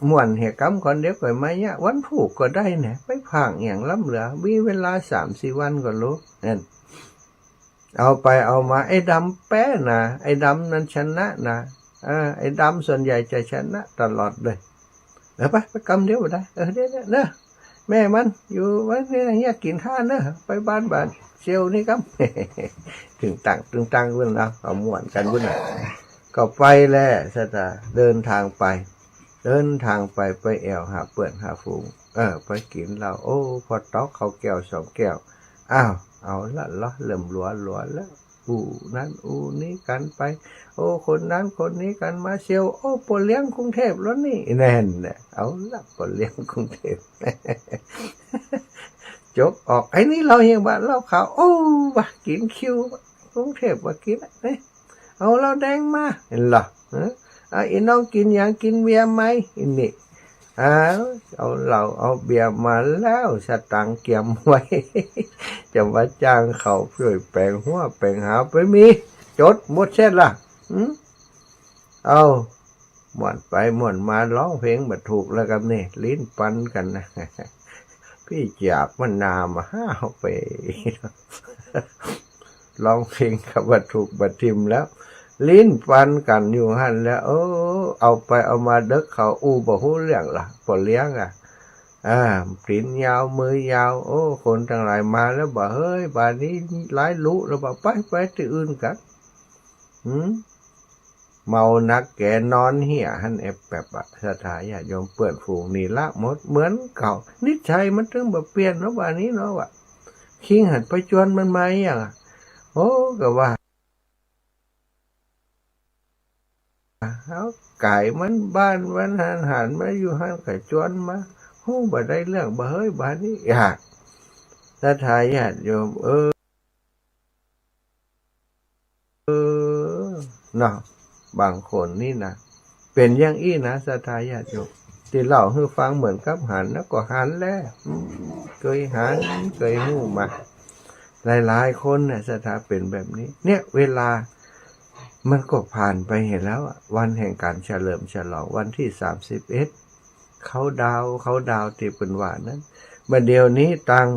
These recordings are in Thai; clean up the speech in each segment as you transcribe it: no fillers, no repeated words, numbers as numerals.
ม่วนเหตุกรรมก่อนเดี๋ยวก่อยมาเนี่ยวันผูกก็ได้เนี่ยไปพังอย่างล้ำเหลือมีเวลา3-4 วันก็รู้นั่นเอาไปเอามาไอ้ดำแป้นะไอ้ดำนั้นชนะนะไอ้ดำส่วนใหญ่จะชนะตลอดเลยไปกำเดียวได้เดี๋ยวเนอะแม่มันอยู่วันนี้อย่างเงี้ยกินข้าวเนอะไปบ้านเชียวนี่ครับ ถึงตังเรื่องนะเอาม่วนกันวุ่นนะก็ไปแล้วสตาเดินทางไปแอวหาเปื่อนหาฝูงไปกินเราโอ้พอต๊อกเขาแก้ว2 แก้วอ้าวเอาละเริ่มหลัวแล้วนั้นนี้กันไปโอ้คนนั้นคนนี้กันมาเชียวโอ้ปนเลี้ยงกรุงเทพแล้วนี่แน่นเนี่ยเอาละปนเลี้ยงกรุงเทพ จบออกไอ้นี่เราเห็นว่าเราขาวโอ้ว่ากินคิวกรุงเทพว่ากินเนี่ยเอาเราแดงมาเห็นหรออีน้องกินอย่างกินเบียร์ไหมนี่เอาเราเอาเบียร์มาแล้วสตังเกียมไว้ จะมาจ้างเขาเพื่อแปลงหัวแปลงหาไปมีจดหมดเช่นล่ะเอาหมวนไปหมวนมาร้องเพลงบัดถูกแล้วกันนี่ลิ้นปันกันนะ พี่จากมันนามา5 ปี ร้องเพลงกับบัดถูกบัดทิมแล้วลิ้นปันกันอยู่หันแล้วเอาไปเอามาเด็กเขาบ่ฮู้เรื่องล่ะปอเลี้ยงปริ้นยาวมือยาวคนทั้งหลายมาแล้วบอกเฮ้ยบ้านนี้หลายลุแล้วบอกไปที่อื่นกันเมานักแกนอนเหี้ยหันแอบแบบสถาญาติโยมเปิดฝูงนี่ละหมดเหมือนเก่านิสัยมันถึงแบบเปลี่ยนเนาะบ้านนี้เนาะว่ะคิงหันไปจวนมันมาอย่างก็ว่าเอาไก่มันบ้านมันหันมาอยู่หันไก่จวนมาบ่ได้เรื่องบ่เฮ้ยบ้านนี้อยากสถาญาติโยมเนาะบางคนนี่นะเป็นอย่างอี้นะสถาญาติโยมที่เล่าให้ฟังเหมือนกับหันแล้วก็หันแล้วเคยหันเคยหู้มาหลายๆคนเนี่ยสถาเป็นแบบนี้เนี่ยเวลามันก็ผ่านไปเห็นแล้ววันแห่งการเฉลิมฉลองวันที่31เขาดาวที่เป็นว่านั้นบัดเดี๋ยวนี้ตัง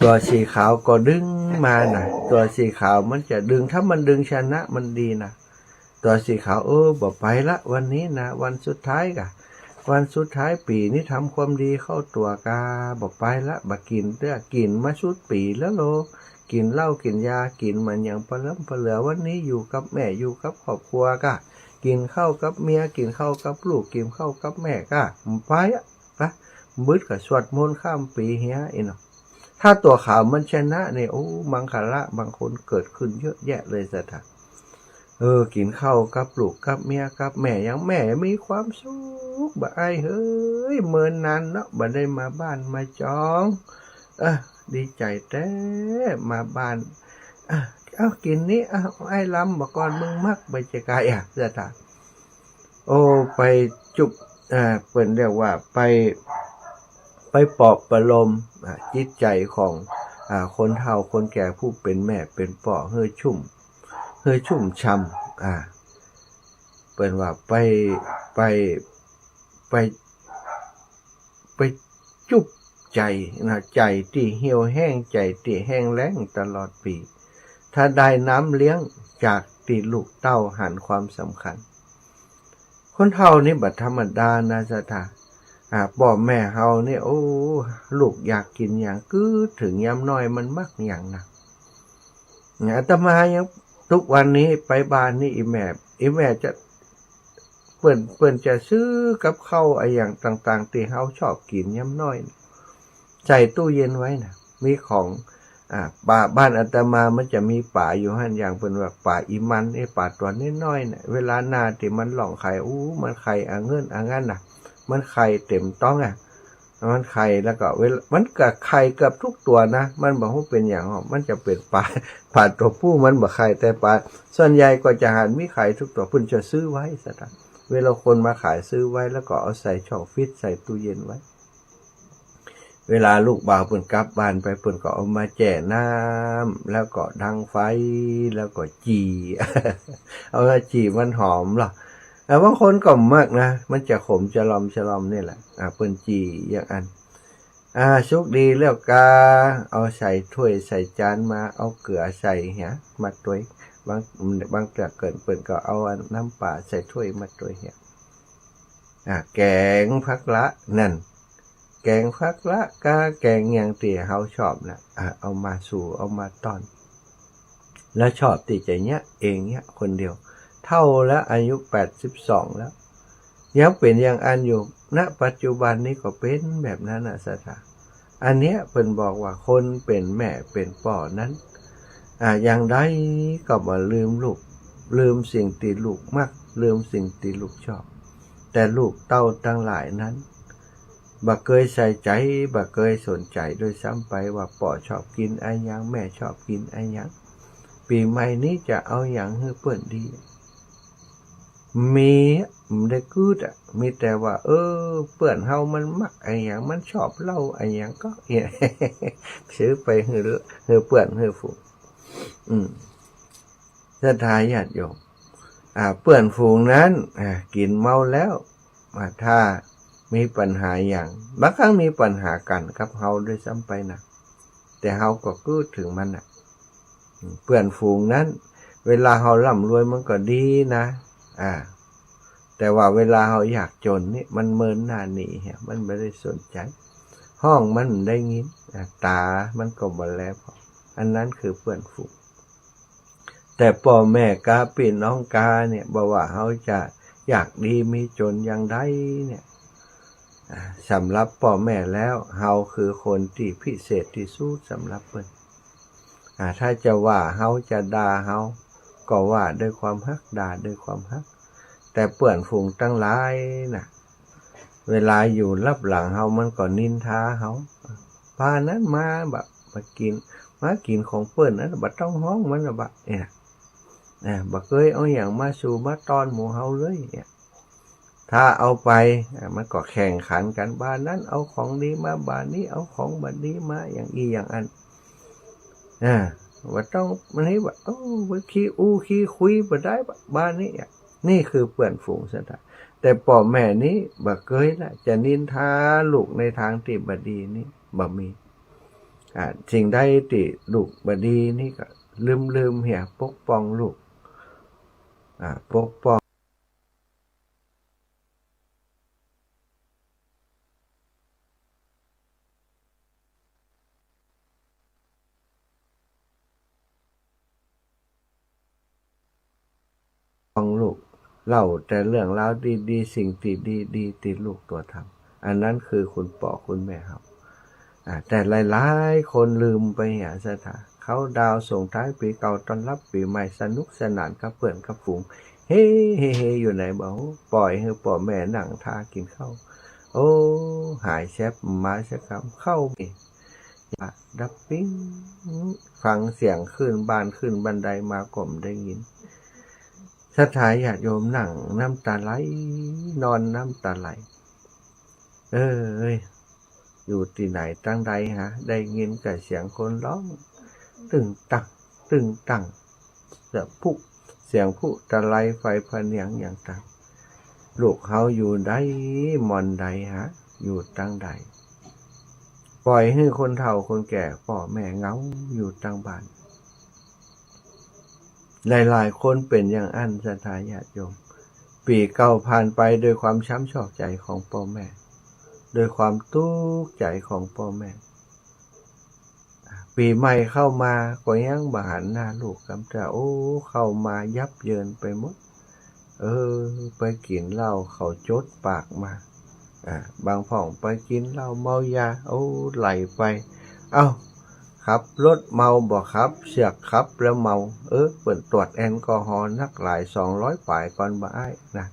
ตัวสีขาวก็ดึงมานะตัวสีขาวมันจะดึงถ้ามันดึงชนะมันดีนะตัวสีขาวบอกไปละวันนี้นะวันสุดท้ายวันสุดท้ายปีนี้ทำความดีเข้าตัวกาบอกไปละบักกินเด้อกินมาชุดปีแล้วโลกินเหล้ากินยากินมันอย่างปล้ำปเหลือวันนี้อยู่กับแม่อยู่กับครอบครัวก็กินข้าวกับเมียกินข้าวกับลูกกินข้าวกับแม่ก็ไปบึดกับสวดมนต์ข้ามปีเฮียเนาะถ้าตัวขาวมันชนะเนี่ยมังคละบางคนเกิดขึ้นเยอะแยะเลยสัตว์กินข้าวกับลูกกับเมียกับแม่ยังแม่มีความสุขบ่ไอ้เฮ้ยเมินนานเนาะบ่ได้มาบ้านมาจองดีใจแท้มาบ้านเอากินนี้ไอ้ลำบอกก่อนมึงมักไปจะกายสัตว์ไปจุบเปิ่นเรียกว่าไปปลอบประโลมจิตใจของคนเฒ่าคนแก่ผู้เป็นแม่เป็นพ่อเฮ้ยชุ่มช่ำเปิ่นว่าไปจุบใจนะใจที่เหี่ยวแห้งใจที่แห้งแล้งตลอดปีถ้าได้น้ำเลี้ยงจากตีลูกเต้าหันความสำคัญคนเฒ่านี่บัดธรรมดานะสถาพ่อแม่เฮาเนี่ยลูกอยากกินอย่างถึงยามน้อยมันมักอย่างนะอาตมายังทุกวันนี้ไปบ้านนี่อีแม่จะเปิ้นจะซื้อกับข้าวอย่างต่างๆที่เฮาชอบกินยามน้อยใส่ตู้เย็นไว้นะมีของบ้านอาตมามันจะมีป่าอยู่หั่นอย่างเป็นแบบป่าอีมันป่าตัวน้อยๆน่ะเวลาหน้าที่มันหล่องไข่มันไข่เงินงั้นน่ะมันไข่เต็มต้องมันไข่แล้วก็มันก็ไข่เกือบทุกตัวนะมันบอกว่าเป็นอย่างมันจะเป็นปลาตัวผู้มันบ่ไข่แต่ปลาส่วนใหญ่ก็จะหันมีไข่ทุกตัวเพิ่นจะซื้อไว้ซะนะเวลาคนมาขายซื้อไว้แล้วก็เอาใส่ช่องฟิตใส่ตู้เย็นไว้เวลาลูกบ่าวเพิ่นกลับบ้านไปเพิ่นก็เอามาแจ่น้ำแล้วก็ดังไฟแล้วก็จี เอามาจีมันหอมหรอ บางคนก็มากนะมันจะขมจะลอมนี่แหละเปิ้นจีอย่างอันชุกดีเลือกกาเอาใส่ถ้วยใส่จานมาเอาเกลือใส่เหียมาตัวยบางเกลือเกินเปิ้นก็เอาน้ำป่าใส่ถ้วยมาตัวยเหียแกงพักละนั่นแกงพักละกาแกงอย่างที่เฮาชอบนะเอามาสู่เอามาตอนแล้วชอบที่จะเนี้ยเองเนี้ยคนเดียวเท่าแล้วอายุ82แล้วยังเป็นอย่างอันอยู่ณปัจจุบันนี้ก็เป็นแบบนั้นนะสถาอันเนี้ยเพิ่นบอกว่าคนเป็นแม่เป็นป่อนั้นอย่างใดก็มาลืมลูกลืมสิ่งที่ลูกมักลืมสิ่งที่ลูกชอบแต่ลูกเต้าทั้งหลายนั้นบ่เคยใส่ใจบ่เคยสนใจด้วยซ้ำไปว่าป่อชอบกินอะไรอย่างแม่ชอบกินอะไรอย่างปีใหม่นี้จะเอาอย่างให้เปิ้นดีมีได้กูดมีแต่ว่าเปื่อนเฮามันมักไอ้อย่างมันชอบเล่าไอ้อย่างก็ซื้อไปให้เปื่อนให้ฝูงศรัทธาญาติโยมเปื่อนฝูงนั้นกินเมาแล้วถ้ามีปัญหาอย่างบางครั้งมีปัญหากันกับเฮาด้วยซ้ำไปนะแต่เฮาก็กูดถึงมันเปื่อนฝูงนั้นเวลาเฮาร่ำรวยมันก็ดีนะแต่ว่าเวลาเราอยากจนนี่มันเมินหน้าหนีมันไม่ได้สนใจห้องมันได้ยินตามันก็บ่แล้วอันนั้นคือเพื่อนฝูงแต่พ่อแม่กาพี่น้องกาเนี่ยบอกว่าเขาจะอยากดีมีจนอย่างใดเนี่ยสำหรับพ่อแม่แล้วเขาคือคนที่พิเศษที่สุดสำหรับเพิ่นถ้าจะว่าเขาจะด่าเขาก็ว่าด้วยความฮักด่าด้วยความฮักแต่เปื่อนฝูงตั้งหลายนะเวลาอยู่รับหลังเฮามันก็นินทาเฮาพานั้นมาแบบมากินของเปื่อนนั้นบัดต้องห้องมันแบบบักเคยเอาอย่างมาสู่มาตอนหมู่เฮาเลยเนี่ยถ้าเอาไปมันก็แข่งขันกันบ้านนั้นเอาของดีมาบ้านนี้เอาของบัดนี้มาอย่างอย่างอันว่าต้องมันนี้ว่าขี้คุยบ่ได้บ้านนี้นี่คือเปื่อนฝูงซะแต่พ่อแม่นี้บ่เคยละจะนินทาลูกในทางที่บ่ดีนี่บ่มีสิ่งใดที่ลูกบ่ดีนี่ก็ลืมเหี่ยปกป้องลูกปกป้องลูกเล่าแต่เรื่องราวดีๆสิ่งที่ดีๆที่ลูกตัวทำอันนั้นคือคุณพ่อคุณแม่ครับแต่หลายๆคนลืมไปสถานเขาดาวส่งท้ายปีเก่าต้อนรับปีใหม่สนุกสนานกับเพื่อนกับฝูงเฮ้อยู่ไหนบอกปล่อยให้พ่อแม่นั่งทากินข้าวหายแซบมาสักคำเข้าอีกดับปิ้งฟังเสียงขึ้นบานขึ้นบันไดมาก่มได้ยินศรัทธาญาติโยมนั่งน้ำตาไหลนอนน้ำตาไหลอยู่ที่ไหนตั้งใดได้ยินกับเสียงคนร้องตึงตังเสียงผู้ตะไลไฟพะเนียงอย่างต่างลูกเขาอยู่ใดมอนใดอยู่ตั้งใดปล่อยให้คนเฒ่าคนแก่พ่อแม่เงาอยู่ตั้งบ้านหลายๆคนเป็นอย่างอันศรัทธาญาติโยมปีเก่าผ่านไปโดยความช้ำชอกใจของพ่อแม่โดยความทุกข์ใจของพ่อแม่ปีใหม่เข้ามาก็ยังบหันหน้าลูกกำจะเข้ามายับเยินไปหมดไปกินเหล้าเขาจดปากมาบางพ่องไปกินเหล้าเมายาไหลไปขับรถเมาบ่ครับเสียกครับแล้วเมาเปิดตรวจแอลกอฮอล์นักหลาย200 ป่ายก่อนบ่อ้ายนะ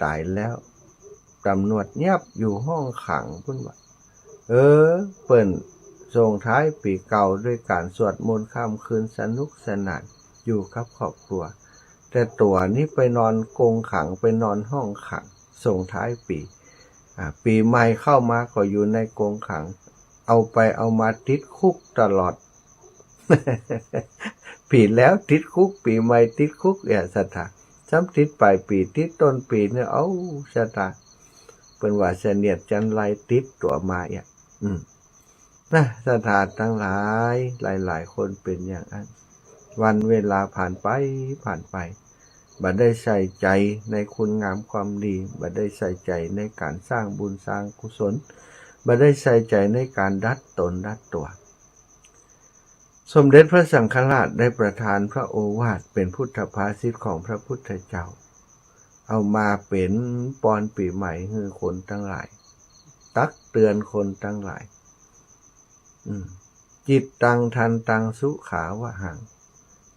ตายแล้วตำรวจเงียบอยู่ห้องขังพุ่นว่าเปิดส่งท้ายปีเก่าด้วยการสวดมนต์ข้ามคืนสนุกสนานอยู่กับครอบครัวแต่ตัวนี้ไปนอนกรงขังไปนอนห้องขังส่งท้ายปีใหม่เข้ามาก็อยู่ในกรงขังเอามาติดคุกตลอด ปีแล้วติดคุกปีใหม่ติดคุกศรัทธา ซ้ำติดปลายปีติดต้นปีเนี่ยเอาชะตาเป็นว่าเสนียดจันไรติดตัวมาอ่ะนะสถานทั้งหลายหลายๆคนเป็นอย่างนั้นวันเวลาผ่านไปบัดได้ใส่ใจในคุณงามความดีบัดได้ใส่ใจในการสร้างบุญสร้างกุศลบัดได้ใส่ใจในการดัดตนดัดตัวสมเด็จพระสังฆราชได้ประทานพระโอวาทเป็นพุทธภาษิตของพระพุทธเจ้าเอามาเป็นปอนปีใหม่ให้คนทั้งหลายตักเตือนคนทั้งหลายจิตตังทันตังสุขาวะหัง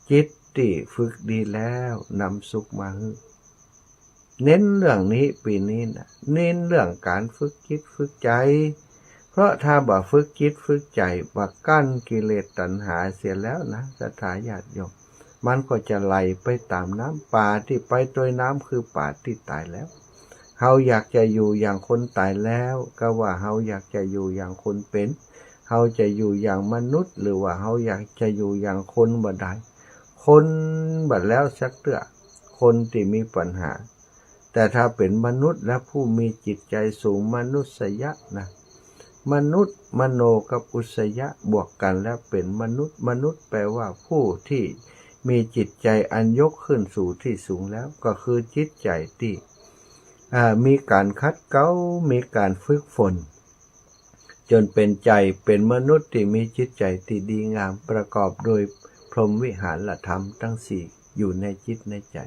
จิตที่ฝึกดีแล้วนำสุขมาให้เน้นเรื่องนี้ปีนี้นะเน้นเรื่องการฝึกจิตฝึกใจเพราะถ้าบ่ฝึกจิตฝึกใจบ่กั้นกิเลสตัณหาเสียแล้วนะศรัทธาญาติโยมมันก็จะไหลไปตามน้ำป่าที่ไปโดยน้ำคือป่าที่ตายแล้วเฮาอยากจะอยู่อย่างคนตายแล้วก็ว่าเฮาอยากจะอยู่อย่างคนเป็นเฮาจะอยู่อย่างมนุษย์หรือว่าเฮาอยากจะอยู่อย่างคนบ่ได้คนบัดแล้วสักเตื้อคนที่มีปัญหาแต่ถ้าเป็นมนุษย์และผู้มีจิตใจสูงมนุษยะนะมนุษย์มโนกับอุสยะบวกกันแล้วเป็นมนุษย์แปลว่าผู้ที่มีจิตใจอันยกขึ้นสู่ที่สูงแล้วก็คือจิตใจที่มีการคัดเกลามีการฝึกฝนจนเป็นใจเป็นมนุษย์ที่มีจิตใจที่ดีงามประกอบโดยพรหมวิหารธรรมทั้งสี่อยู่ในจิตในใจ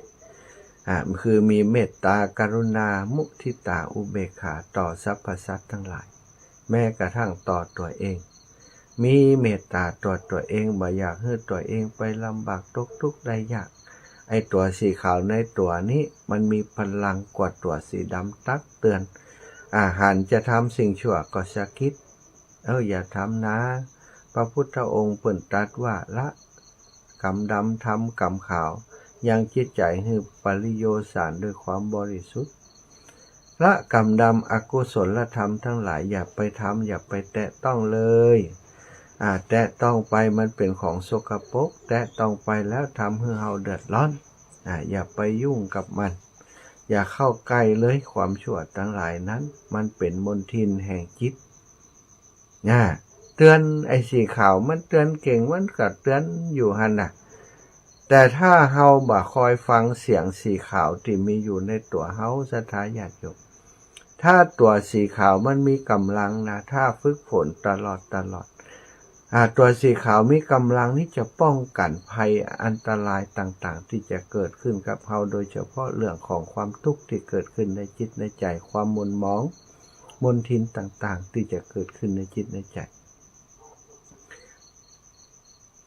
คือมีเมตตากรุณามุทิตาอุเบกขาต่อสรรพสัตว์ทั้งหลายแม้กระทั่งต่อตัวเองมีเมตตาต่อตัวเองบ่อยากให้ตัวเองไปลำบากตกทุกข์ได้ยากไอ้ตัวสีขาวในตัวนี้มันมีพลังกว่าตัวสีดำตักเตือนอาหารจะทำสิ่งชั่วก็สะกิดอย่าทำนะพระพุทธองค์เปิ่นตรัสว่าละกรรมดำทำกรรมขาวยังจิตใจให้ปริโยสารด้วยความบริสุทธิ์ละกรรมดำอกุศลธรรมทั้งหลายอย่าไปทำอย่าไปแตะต้องเลยแตะต้องไปมันเป็นของสกปรกแตะต้องไปแล้วทำให้เราเดือดร้อนอย่าไปยุ่งกับมันอย่าเข้าใกล้เลยความชั่วทั้งหลายนั้นมันเป็นมลทินแห่งจิตเตือนไอ้สีขาวมันเตือนเก่งมันก็เตือนอยู่หั่นน่ะแต่ถ้าเฮาบ่คอยฟังเสียงสีขาวที่มีอยู่ในตัวเฮาศรัทธาญาติโยมถ้าตัวสีขาวมันมีกำลังนะถ้าฝึกฝนตลอดตัวสีขาวมีกำลังที่จะป้องกันภัยอันตรายต่างๆที่จะเกิดขึ้นกับเฮาโดยเฉพาะเรื่องของความทุกข์ที่เกิดขึ้นในจิตในใจความหม่นหมองมลทินต่างๆที่จะเกิดขึ้นในจิตในใจ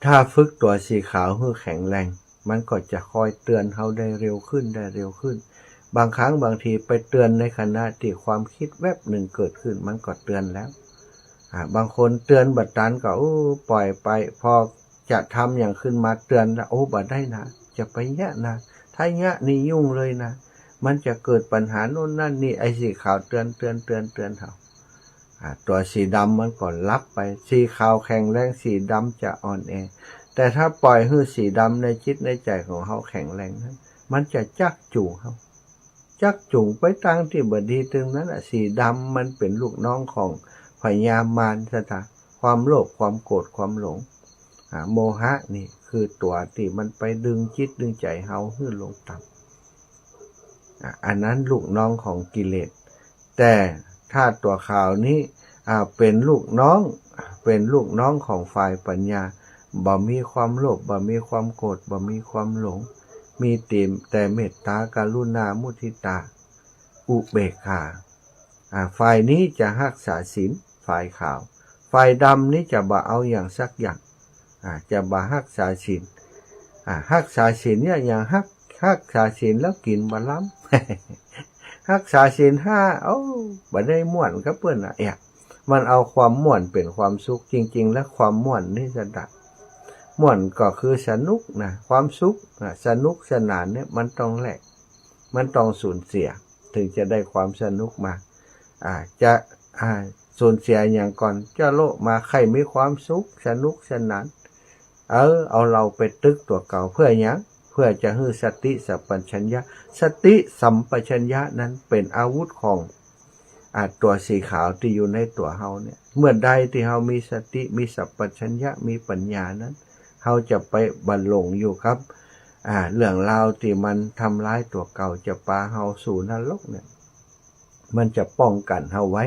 ถ้าฝึกตัวสีขาวให้แข็งแรงมันก็จะคอยเตือนเฮาได้เร็วขึ้นบางครั้งบางทีไปเตือนในขณะที่ความคิดแวบหนึ่งเกิดขึ้นมันก็เตือนแล้วบางคนเตือนบัดนั้นก็ปล่อยไปพอจะทำอย่างขึ้นมาเตือนแล้วบัดได้นะจะไปแยะนะถ้าแยะนี่ยุ่งเลยนะมันจะเกิดปัญหาโน่นนั่นนี่ไอ้สีขาวเตือนเขาตัวสีดำมันก่อนรับไปสีขาวแข็งแรงสีดำจะอ่อนแอแต่ถ้าปล่อยให้สีดำในจิตในใจของเขาแข็งแรงนั้นมันจะจักจูงเขาจักจูงไปทางที่บดีตรงนั้นสีดำมันเป็นลูกน้องของพยามารสถาความโลภความโกรธความหลงโมหะนี่คือตัวที่มันไปดึงจิตดึงใจเฮาให้ลงต่ำอันนั้นลูกน้องของกิเลสแต่ถ้าตัวขาวนี้เป็นลูกน้องของฝ่ายปัญญาบ่มีความโลภบ่มีความโกรธบ่มีความหลงมีแต่เมตตากรุณามุทิตาอุเบกขาฝ่ายนี้จะรักษาศีลฝ่ายขาวฝ่ายดำนี้จะบ่เอาอย่างสักอย่างจะบ่รักษาศีลรักษาศีลเนี่ยอย่างรักษาศีลแล้วกินบ่ล้ำรักษาศีล5บ่ได้ม่วนกับเพิ่นมันเอาความม่วนเป็นความสุขจริงๆและความม่วนนี่จะดับม่วนก็คือสนุกนะความสุขสนุกสนานเนี่ยมันต้องแลกมันต้องสูญเสียถึงจะได้ความสนุกมาจะสูญเสียอย่างก่อนจะโลกมาใครมีความสุขสนุกสนานเอาเราไปตึกตัวเก่าเพื่อหยังเ พื่อจะให้สติสัมปชัญญะสติสัมปชัญญะนั้นเป็นอาวุธของตัวสีขาวที่อยู่ในตัวเฮาเนี่ยเมื่อใดที่เฮามีสติมีสัมปชัญญะมีปัญญานั้นเฮาจะไปบรรลงอยู่ครับเรื่องราวที่มันทำร้ายตัวเก่าจะพาเฮาสู่นรกเนี่ยมันจะป้องกันเฮาไว้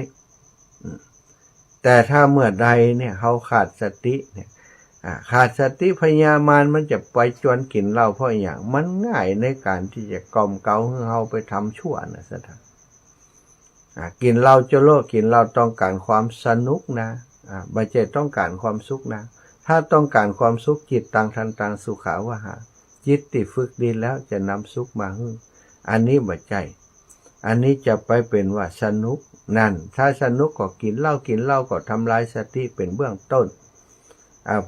แต่ถ้าเมื่อใดเนี่ยเฮาขาดสติเนี่ยขาดสติพยามารมันจะไปจวนกินเหล้าเพราะอย่างมันง่ายในการที่จะกล่อมเกลาให้เฮาไปทำชั่วนะสถานกินเหล้าจะโลกกินเหล้าต้องการความสนุกนะไม่ใช่ต้องการความสุขนะถ้าต้องการความสุขจิตตังทันตังสุขาวหาจิตที่ฝึกดีแล้วจะนำสุขมาให้อันนี้บ่ใช่อันนี้จะไปเป็นว่าสนุกนั่นถ้าสนุกก็กินเหล้าก็ทำลายสติเป็นเบื้องต้น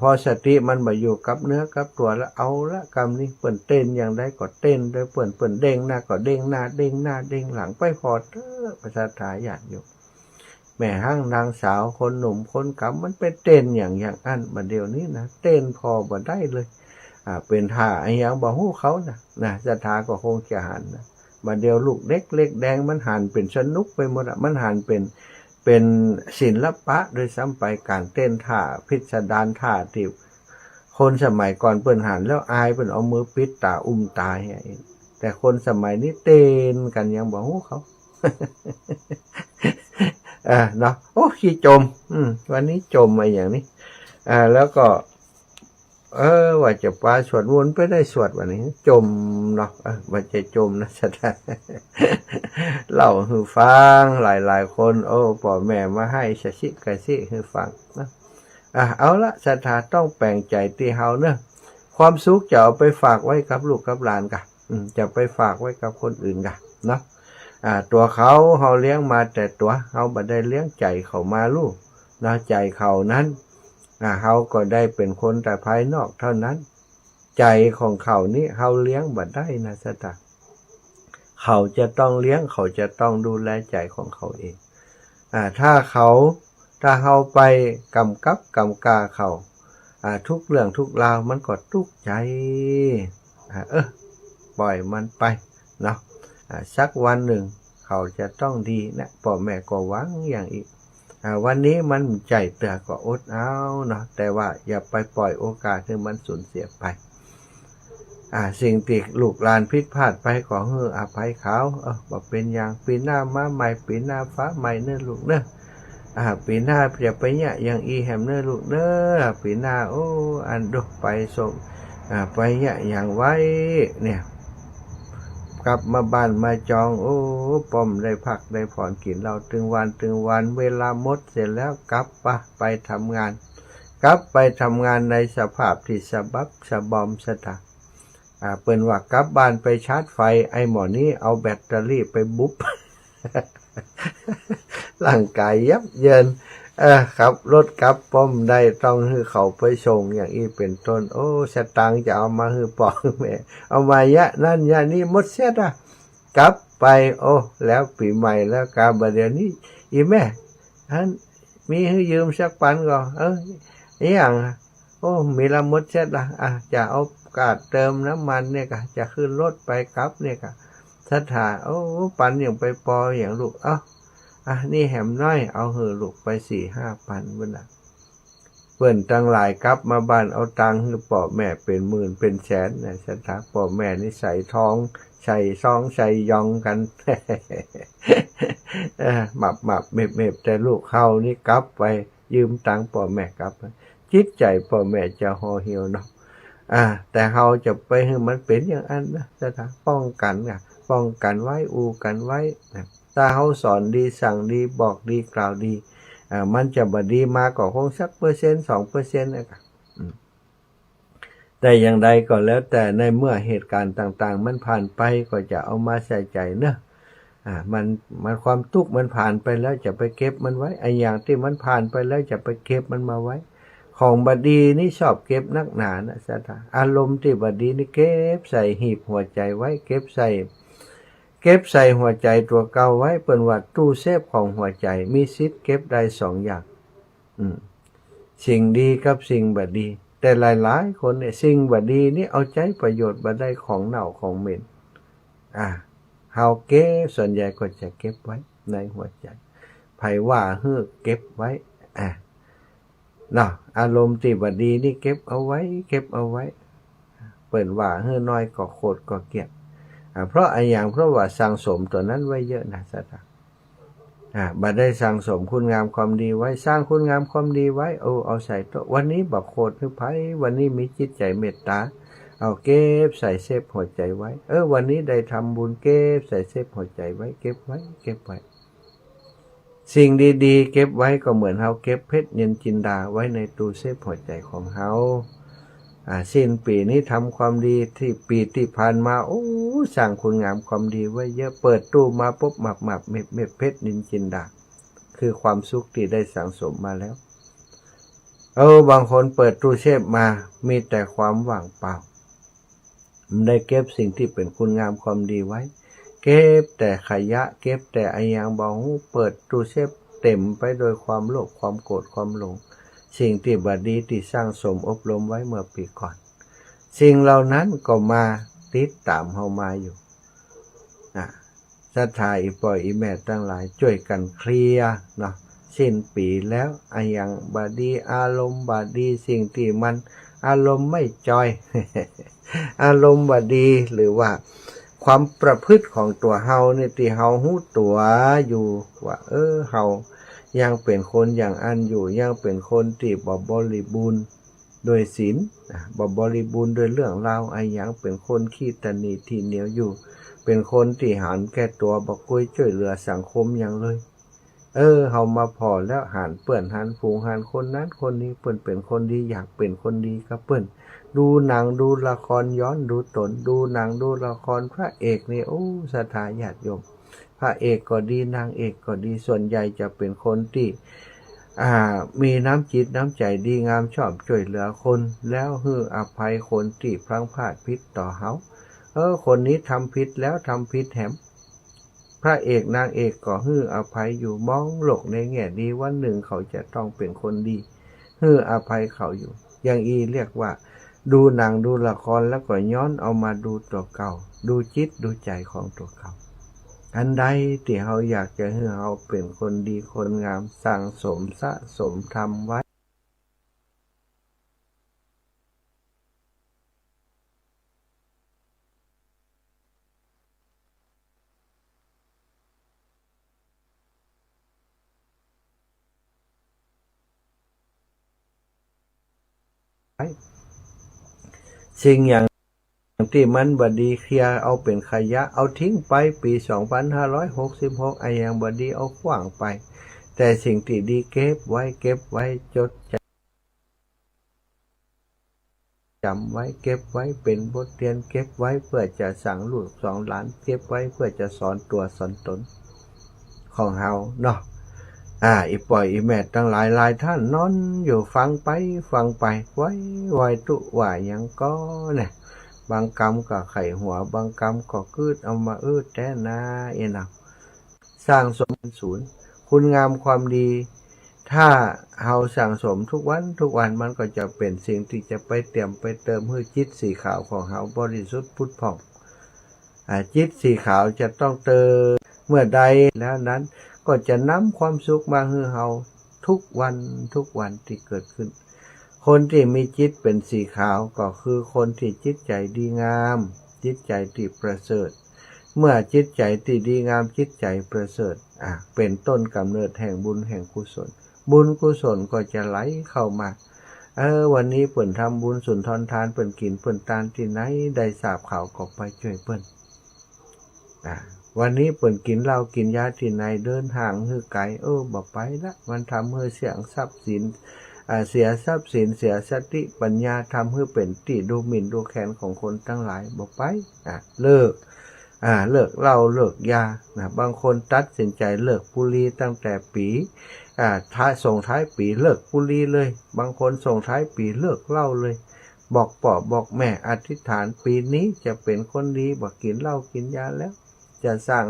พอสติมันมาอยู่กับเนื้อกับตัวแล้วเอาละกรรมนี้เปิ่นเต้นอย่างใดก็เต้นโดยเปิ่นเด้งหน้าก็เด้งหน้าเด้งหน้าเด้งหลังไปพอเถอะภาษาไทยญาติโยมแม่ห้างนางสาวคนหนุ่มคนกำมันเป็นเต้นอย่างอันมาเดี๋ยวนี้นะเต้นพอบ่ได้เลยเป็นท่าไอ้ยังบ่ฮู้เขานะสถาก็คงจะหันนะมาเดี๋ยวลูกเล็กเล็กแดงมันหันเป็นสนุกไปหมดมันหันเป็นศิลปะโดยซ้ำไปการเต้นท่าพิสดารท่าที่คนสมัยก่อนเปิ้นหันแล้วอายเปิ้นเอามือปิดตาตาให้แต่คนสมัยนี้เต้นกันยังบ่ฮู้เขา เนาะโอ้ขี้จมวันนี้จมอะไรอย่างนี้แล้วก็ว่าจะปาสวดวนไปได้สวดวันนี้จมเนาะว่าจะจมนะสัตว์เล่าให้ฟังหลายคนพ่อแม่มาให้ชะชิกะชิให้ฟังนะเอาละศรัทธาต้องแปลงใจที่เฮาเนอะความสุขจะเอาไปฝากไว้กับลูกกับหลานกะจะไปฝากไว้กับคนอื่นกะเนาะตัวเขาเลี้ยงมาแต่ตัวเขาบ่ได้เลี้ยงใจเขามาลูกนะใจเขานั้นเขาก็ได้เป็นคนแต่ภายนอกเท่านั้นใจของเขานี่เขาเลี้ยงบ่ได้นะสตาเขาจะต้องเลี้ยงเขาจะต้องดูแลใจของเขาเองถ้าเขาไปกำกับกำกาเขาทุกเรื่องทุกราวมันก็ทุกข์ใจปล่อยมันไปเนาะสักวันหนึ่งเขาจะต้องดีนะพ่อแม่ก็หวังอย่างอีกวันนี้มันใจเตือก็อดเอาเนาะแต่ว่าอย่าไปปล่อยโอกาสให้มันสูญเสียไปสิ่งที่ลูกหลานผิดพลาดไปขอให้อภัยเขาบอกเป็นอย่างปีหน้ามาใหม่ปีหน้าฟ้าใหม่เนื้อลูกเนื้อปีหน้าจะไปเนี่ยอย่างอีแฮมเนื้อลูกเนื้อปีหน้าอันดูไปส่งไปเนี่ยอย่างไว้เนี่ยกลับมาบ้านมาจองป้อมได้พักได้ผ่อนกินเราตึงวันเวลาหมดเสร็จแล้วกลับไปทำงานในสภาพที่สะบักสะบอมสะตาเปิ้นว่ากลับบ้านไปชาร์จไฟไอ้หมอนี้เอาแบตเตอรี่ไปบุ๊บ ร่างกายยับเยินครับรถกลับป้อมได้ต้องให้เขาไปส่งอย่างนี้เป็นต้นสตางค์จะเอามาให้พ่อแม่เอามายะนั่นยะนี่หมดเสียกลับไปแล้วปีใหม่แล้วกาบเดี๋ยวนี้อีแม่มีให้ยืมสักปันก็อย่างมีละหมดเสียจะเอากาดเติมน้ำมันเนี่ยก็จะขึ้นรถไปกลับเนี่ยก็ถ้าถ่าปันอย่างไปปออย่างลูกนี่แหมน้อยเอาลูกไป4-5 พันเพื่อนตั้งหลายกลับมาบ้านเอาตังค์ให้พ่อแม่เป็นหมื่นเป็นแสนนะสัตว์พ่อแม่นี่ใส่ท้องใส่ซองใส่ยองกัน หมับเม็บแต่ลูกเขานี่กลับไปยืมตังค์พ่อแม่กลับจิตใจพ่อแม่จะห่อเหี่ยวเนาะแต่เขาจะไปให้มันเป็นอย่างนั้นนะสัตว์ป้องกันไว้กันไว้นะถ้าเขาสอนดีสั่งดีบอกดีกล่าวดีมันจะบดีมาก็คงสัก1%-2%นะครับแต่อย่างใดก็แล้วแต่ในเมื่อเหตุการณ์ต่างๆมันผ่านไปก็จะเอามาใส่ใจเนอะมันความทุกข์มันผ่านไปแล้วจะไปเก็บมันไว้ไอ้อย่างที่มันผ่านไปแล้วจะไปเก็บมันมาไว้ของบดีนี่ชอบเก็บนักหนานะสัตว์อารมณ์ที่บดีนี่เก็บใส่หีบหัวใจไว้เก็บใส่หัวใจตัวเก่าไว้เป็นว่าตู้เซฟของหัวใจมีสิทธิ์เก็บได้2 อย่างสิ่งดีกับสิ่งบดี แต่หลายๆคนเนี่ยสิ่งบ่ดีนี่เอาใจประโยชน์บ่ได้ของเน่าของเหม็นเฮาเก็บส่วนใหญ่ก็จะเก็บไว้ในหัวใจไผว่าเฮือเก็บไว้เนาะอารมณ์ที่บ่ดีนี่เก็บเอาไว้เก็บเอาไว้เปิ่นว่าเฮือน้อยก็โคตรก็เกลียดเพราะอย่างเพราะว่าสั่งสมตัวนั้นไว้เยอะนะสัตว์บ่ได้สั่งสมคุณงามความดีไว้สร้างคุณงามความดีไว้เอาใส่ตัววันนี้บักโคตรคือไผวันนี้มีจิตใจเมตตาเอาเก็บใส่เซฟหัวใจไว้วันนี้ได้ทำบุญเก็บใส่เซฟหัวใจไว้เก็บไว้เก็บไว้สิ่งดีๆเก็บไว้ก็เหมือนเฮาเก็บเพชรนินจินดาไว้ในตู้เซฟหัวใจของเฮาสิ้นปีนี้ทำความดีที่ปีที่ผ่านมาสร้างคุณงามความดีไว้เยอะเปิดตู้มาปุ๊บหมับเม็ดเพชรนินจินดาคือความสุขที่ได้สั่งสมมาแล้วบางคนเปิดตู้เซฟมามีแต่ความว่างเปล่าไม่ได้เก็บสิ่งที่เป็นคุณงามความดีไว้เก็บแต่ขยะเก็บแต่อย่างบ่ฮู้เปิดตู้เซฟเต็มไปโดยความโลภความโกรธความหลงสิ่งที่บ่ดีที่สร้างสมอบรมไว้เมื่อปีก่อนสิ่งเหล่านั้นก็มาติดตามเฮามาอยู่ศรัทธาอีปอยอีแม่ทั้งหลายช่วยกันเคลียร์เนาะสิ้นปีแล้วอย่างบ่ดีอารมณ์บ่ดีสิ่งที่มันอารมณ์ไม่จอย อารมณ์บ่ดีหรือว่าความประพฤติของตัวเฮาเนี่ยที่เฮาฮู้ตัวอยู่ว่าเฮายังเป็นคนอย่างอันอยู่ยังเป็นคนที่บ่บริบูรณ์โดยศีลบ่บริบูรณ์โดยเรื่องราวอย่างเป็นคนขี้ตนีที่เหนียวอยู่เป็นคนที่หันแก่ตัวบ่คุยช่วยเหลือสังคมอย่างเลยเฮามาพอแล้วหันเปิ้นหันฝูงหันคนนั้นคนนี้เปิ้นเป็นคนดีอยากเป็นคนดีกับเปิ้นดูหนังดูละครย้อนดูตนดูหนังดูละครพระเอกนี่ศรัทธาญาติโยมพระเอกก็ดีนางเอกก็ดีส่วนใหญ่จะเป็นคนที่มีน้ำจิตน้ำใจดีงามชอบช่วยเหลือคนแล้วให้อภัยคนที่พลั้งพลาดผิดต่อเฮาคนนี้ทำผิดแล้วทำผิดแถมพระเอกนางเอกก็ให้อภัยอยู่มองโลกในแง่ดีวันหนึ่งเขาจะต้องเป็นคนดีให้อภัยเขาอยู่อย่างเรียกว่าดูหนังดูละครแล้วก็ย้อนเอามาดูตัวเก่าดูจิตดูใจของตัวเก่าอันใดที่เฮาอยากจะให้เฮาเป็นคนดีคนงามสั่งสมสะสมทำไว้สิ่งอย่างที่มันบ่ดีเคลียร์เอาเป็นขยะเอาทิ้งไปปี2566อย่างบ่ดีเอาขว้างไปแต่สิ่งที่ดีเก็บไว้จดจำไว้เก็บไว้เป็นบทเรียนเก็บไว้เพื่อจะสั่งลูกสองหลานเก็บไว้เพื่อจะสอนตัวสอนตนของเฮาเนาะอีปล่อยอีแม่ตั้งหลายท่านนอนอยู่ฟังไปไว้ตุว่ายังก็เนี่ยบางกรรมก็ไข่หัวบางกรรมก็คืดเอามาแต่นานะสร้างสมศูนย์คุณงามความดีถ้าเฮาสั่งสมทุกวันมันก็จะเป็นสิ่งที่จะไปเติมให้จิตสีขาวของเฮาบริสุทธิ์พุทธผ่องจิตสีขาวจะต้องเติมเมื่อใดแล้วนั้นก็จะนำความสุขมาให้เฮาทุกวันที่เกิดขึ้นคนที่มีจิตเป็นสีขาวก็คือคนที่จิตใจดีงามจิตใจที่ประเสริฐเมื่อจิตใจที่ดีงามจิตใจประเสริฐเป็นต้นกำเนิดแห่งบุญแห่งกุศลบุญกุศลก็จะไหลเข้ามาวันนี้เปิ่นทำบุญสุนทรทานเปิ่นกินเปิ่นทานที่ไหนได้ทราบข่าวก็ไปช่วยเปิ่นวันนี้เปิ่นกินเหล้ากินยาที่ไหนเดินห่างฮือไกลบ่ไปละมันทำให้เสียทรัพย์สินเสียทรัพย์สินเสียสติปัญญาทำให้เป็นที่ดูหมิ่นดูแคลนของคนทั้งหลายบ่ไปเลิกเหล้าเลิกยาบางคนตัดสินใจเลิกบุหรี่ตั้งแต่ปีส่งท้ายปีเลิกบุหรี่เลยบางคนส่งท้ายปีเลิกเหล้าเลยบอกพ่อบอกแม่อธิษฐานปีนี้จะเป็นคนดีบ่กินเหล้ากินยาแล้วจะสร้าง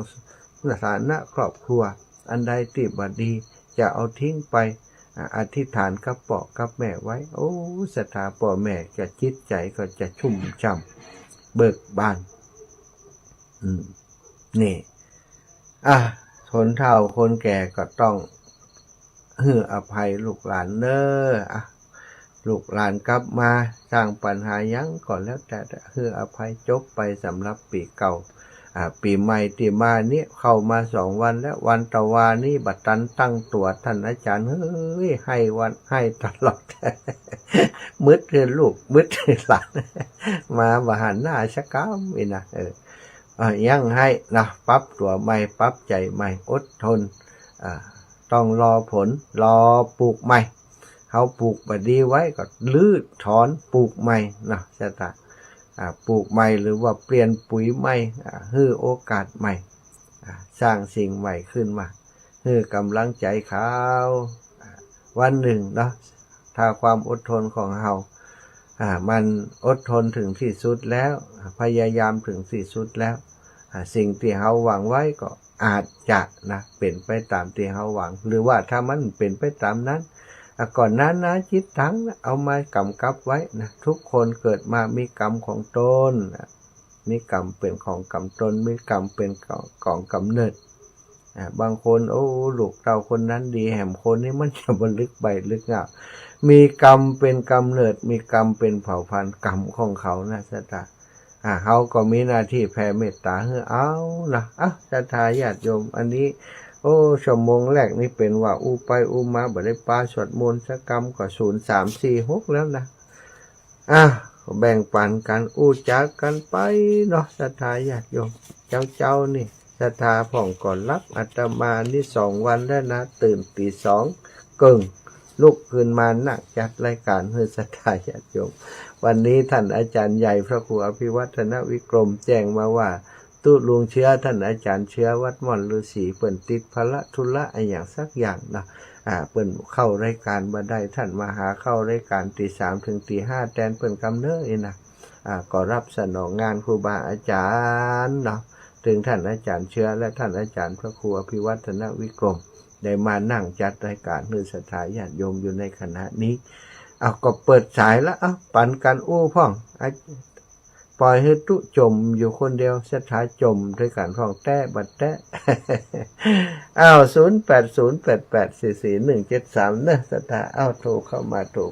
สถานะครอบครัวอันใดที่บ่ดีจะเอาทิ้งไป อธิษฐานกับพ่อกับแม่ไว้โอ้ศรัทธาพ่อแม่จะจิตใจก็จะชุ่มช่ำเบิกบานนี่คนเฒ่าคนแก่ก็ต้องให้อภัยลูกหลานเน้อลูกหลานกลับมาสร้างปัญหายังก่อนแล้วแต่ให้อภัยจบไปสำหรับปีเก่าปีใหม่ที่มานี้เข้ามา2 วันแล้ววันตะวานี่บัดตันตั้งตัวท่านอาจารย์เฮ้ยให้วันให้ตลอดมืดเรือลูกมืดเรือหลานมาบาหันหน้าชักก้ามอีนะยังให้นะปรับตัวใหม่ปรับใจใหม่อดทนต้องรอผลรอปลูกใหม่เขาปลูกบดีไว้ก็ลื้อถอนปลูกใหม่นะชะตาปลูกใหม่หรือว่าเปลี่ยนปุ๋ยใหม่ให้โอกาสใหม่สร้างสิ่งใหม่ขึ้นมาให้กำลังใจเขาวันหนึ่งเนาะถ้าความอดทนของเรามันอดทนถึงที่สุดแล้วพยายามถึงที่สุดแล้วสิ่งที่เราหวังไว้ก็อาจจะนะเป็นไปตามที่เราหวังหรือว่าถ้ามันเป็นไปตามนั้นก่อนนั้นนะจิตทั้งเอามากำกับไว้นะทุกคนเกิดมามีกรรมของตนมีกรรมเป็นของกรรมตนมีกรรมเป็นของกำเนิดบางคนโอ้ลูกเราคนนั้นดีแหมคนนี้มันจะบลึกใบลึกเงามีกรรมเป็นกำเนิดมีกรรมเป็นเผ่าพันธุ์กรรมของเขานะสตาเขาก็มีหน้าที่แผ่เมตตาให้เอานะศรัทธาญาติโยมอันนี้โอ้ชั่วโมงแรกนี่เป็นว่าอูไปอูมาบ่ได้ปาสวดมนต์สักกรรมก็0 3 4 6แล้วนะแบ่งปันกันอู้จักกันไปเนาะศรัทธาญาติโยมเจ้านี่ศรัทธาผ่องก่อนรับอาตมานี่2 วันแล้วนะตื่นตี2 กึ่งลุกขึ้นมานั่งจัดรายการให้ศรัทธาญาติโยมวันนี้ท่านอาจารย์ใหญ่พระครูอภิวัฒนวิกรมแจ้งมาว่าตุลุงเชื้อท่านอาจารย์เชื้อวัดม่อนฤาษีเปิ่นติดภาระธุระอย่างสักอย่างนะเปิ่นเข้ารายการมาได้ท่านมาหาเข้ารายการตี 3 ถึงตี 5แทนเปิ่นกำเนิดนะก็รับสนองงานครูบาอาจารย์เนาะถึงท่านอาจารย์เชื้อและท่านอาจารย์พระครูอภิวัฒนวิกรมได้มานั่งจัดรายการเนื้อศรัทธาญาติโยมอยู่ในขณะนี้ก็เปิดสายแล้วปันกันอู้พ่องปล่อยให้ตุจมอยู่คนเดียวศรัทธาจมด้วยการพ่องแต้บัดแต้0808844173นะศรัทธาโทรเข้ามา0808844173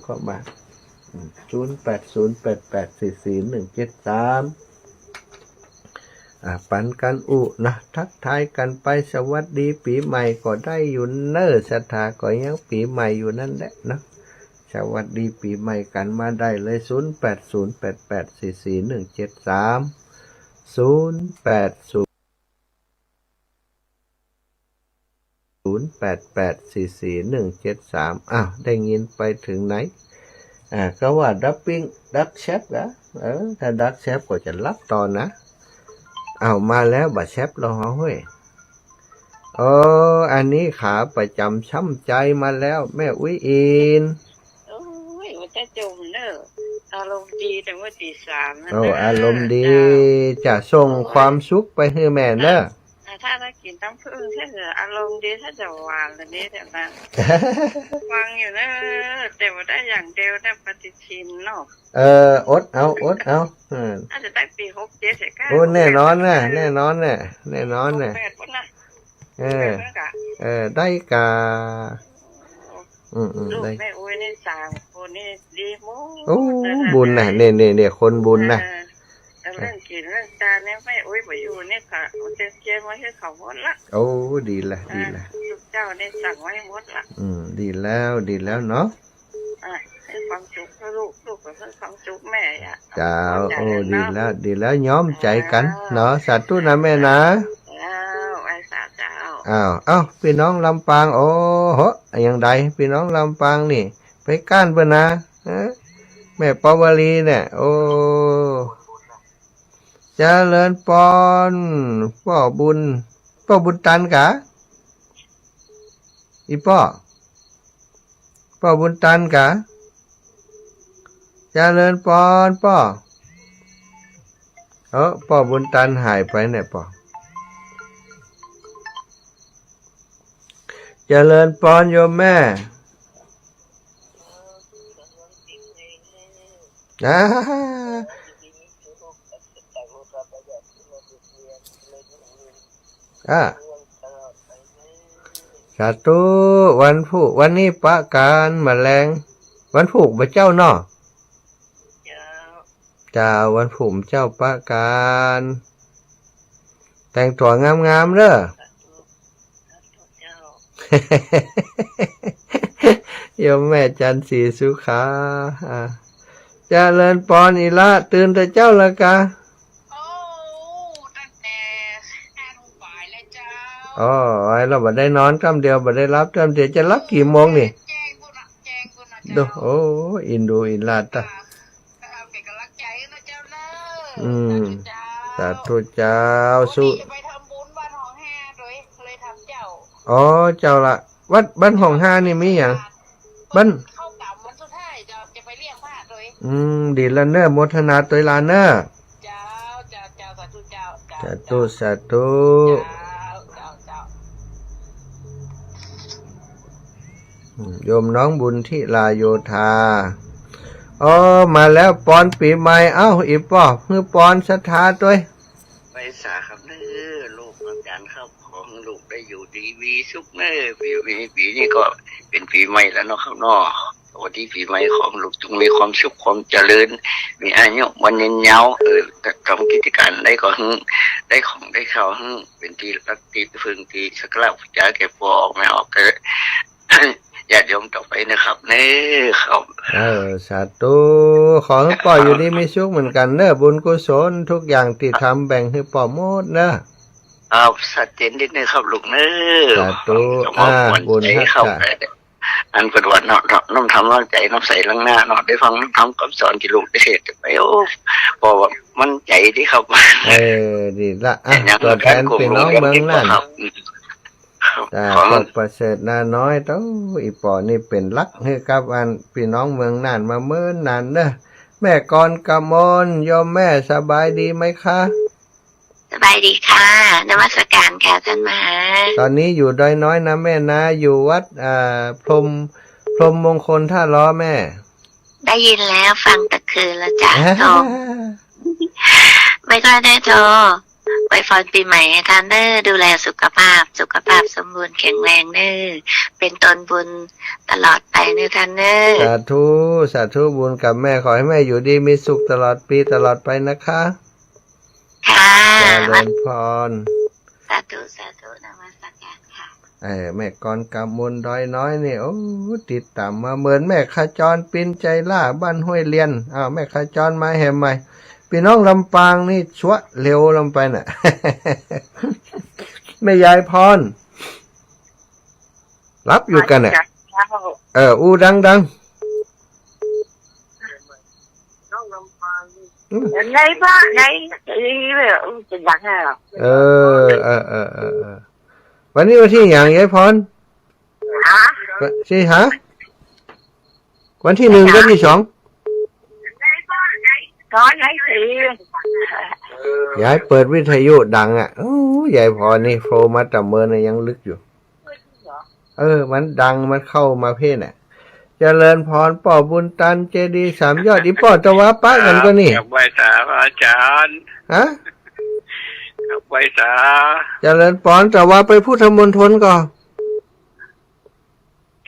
ปันกันอุนะทักทายกันไปสวัสดีปีใหม่ก็ได้อยู่เน้อศรัทธาก็ยังปีใหม่อยู่นั่นแหละนะสวัสดีปีใหม่กันมาได้เลย0808844173 088088444173ได้ยินไปถึงไหนก็ว่าดักเชฟนะถ้าดักเชฟก็จะรับต่อนะมาแล้วบัดเชฟเราเฮ้ยอันนี้ขาประจำช้ำใจมาแล้วแม่อุ้ยอินว่าจะจมเนอะอารมณ์ดีแต่ว่าตี 3นะอารมณ์ดีจะส่งความสุขไปให้แม่เนอะถ้ากินน้ำผึ้งถ้าจะอารมณ์ดีถ้าจะหวานเลยนี่แต่นั้นฟังอยู่นะแต่ว่าได้อย่างเดียวได้ปฏิทินเนาะอดเอาน่าจะได้ปี67แต่ก็แน่นอนนะแน่นอนน่ะได้กาลูกแม่อุ้ยนี่3 คนนี่ดีมากบุญนะเนี่ยคนบุญนะเรื่องกินเรื่องการเนี่ยแม่อุ้ยไปอยู่เนี่ยค่ะเจ๊ไว้ให้เขาหมดละดีละลูกเจ้าเนี่ยสั่งไว้หมดละดีแล้วเนาะให้ความสุขลูกก็ให้ความสุขแม่จ้าดีแล้วย้อมใจกันเนาะสาธุนะแม่นะพี่น้องลำปางอย่างใดพี่น้องลำปางนี่ไปก้านเพิ่นนะแม่ปาวลีเนี่ยเจริญปอนพ่อบุญตันกะอีพ่อบุญตันกะเจริญปอนพ่อบุญตันหายไปเนี่ยพ่อเจริญปอนโยมแม่ อ่าอ่าสาธุวันผูกวันนี้ปะการแมลงวันผูกพระเจ้าเนาะ เจ้า จ้าวันผูกเจ้าปะการแต่งตัวงามๆเด้อ เจ้า โยมแม่จันทร์ศรีสุขาเจริญปอนอีละตื่นแต่เจ้าละกะ โอ้ตั้งแต่5 โมงบ่ายแล้วเจ้า อ๋อไอ้เราบ่ได้นอนกำเดียวบ่ได้รับกำเดียวจะรับกี่โมงนี่ แจ้งกูนะแจ้งกูนะ ดู เจ้า โอ้อินดูอินลาตะ เป็นกำลังใจนะเจ้าเนอะ อืม สา สา ธุเจ้า ธุเจ้าสุ วันนี้จะไปทำบุญบ้านหองแห่ด้วยเลยทำเจ้า อ๋อเจ้าละวัดบ้านห้องห้านี่มีหยังบ้าน เข้ากลับวันสุดท้ายเจ้าจะไปเรียกพระด้วย ดีละเนอโมทนาตัวลาเนอ เจ้าเจ้าเจ้าสาธุเจ้า สาธุสาธุ เจ้าเจ้า โยมน้องบุญที่ลาโยธาอ๋อมาแล้วปอนปีใหม่เอ้าอีป้อเพื่อปอนศรัทธาตัว ไปสาครับเน้อลูกอาจารย์ครับของลูกได้อยู่ดีมีสุขเน้อปีนี้ก็เป็นปีใหม่แล้วเนาะครับเนาะวันที่ปีใหม่ของลูกจงมีความสุขความเจริญมีอายุวันยืนยาวทำกิจการได้ก็ได้ของได้ข้าวเป็นที่รักที่พึงที่สักการะบูชาแก่พ่อออกไม่ออกก็ญาติโยมต่อไปนะครับเน้อครับ สาธุขอให้ป่ออยู่ดีมีสุขเหมือนกันเนอะบุญกุศลทุกอย่างที่ทำแบ่งให้ป่อหมดเนอะ เอาสัดเจนนิดนึงครับลูกเน้อ สาธุ บุญให้เข้าไปอันปฏิวัติเนาะน้อมทำน้อมใจน้อมใส่ลังหน้าเนาะได้ฟังน้อมทำคำสอนที่ลูกได้เห็นไปโอ้พอว่ามันใจที่ครับ ดีละตัวแทนพี่น้องเมืองนั่นแต่ตกประเสริฐนาน้อยต้องอีป่อนี่เป็นลักให้กับอันพี่น้องเมืองนั่นมาเมื่อนานเนอะแม่กรกมลโยมแม่สบายดีไหมคะ สบายดีค่ะนมัสการค่ะท่านมหา ตอนนี้อยู่ดอยน้อยนะแม่นะอยู่วัดพรหมมงคลท่าล้อแม่ ได้ยินแล้วฟังตะคืนแล้วจ้ะโทรไม่ก็ได้โทรไว้พรปีใหม่ให้ท่านเด้อดูแลสุขภาพสมบูรณ์แข็งแรงเด้อเป็นตนบุญตลอดไปเด้อท่านเด้อ สาธุบุญกับแม่ขอให้แม่อยู่ดีมีสุขตลอดปีตลอดไปนะคะ ค่ะ เจริญพร สาธุนมัสการค่ะ แม่กรกำมลดอยน้อยนี่โอ้ติดตามมาเหมือนแม่ขจรปินใจล่าบ้านห้วยเลียนแม่ขจรมาแห่ใหม่พี่น้องลำปางนี่ชัวเร็วลงไปน่ะ แม่ยายพรรับอยู่กันน่ะอู้ดัง ไงบ้าไงเลยจะดังไงหรอ วันนี้วันที่อย่างยายพร ฮะ สิฮะวันที่ 1กับที่ 2 có nấy thì ยายเปิดวิทยุดังโอ้ยายพรนี่โฟมาแต่เมินน่ะยังลึกอยู่มันดังมันเข้ามาเพ่น่ะเจริญพรป่อบุญตันเจดีย์3 ยอดอีป่อตะวะปะกันก็นี่ กับใบสาพระอาจารย์ ฮะ กับใบสา เจริญพรตะวะไปพุทธมณฑลก่อน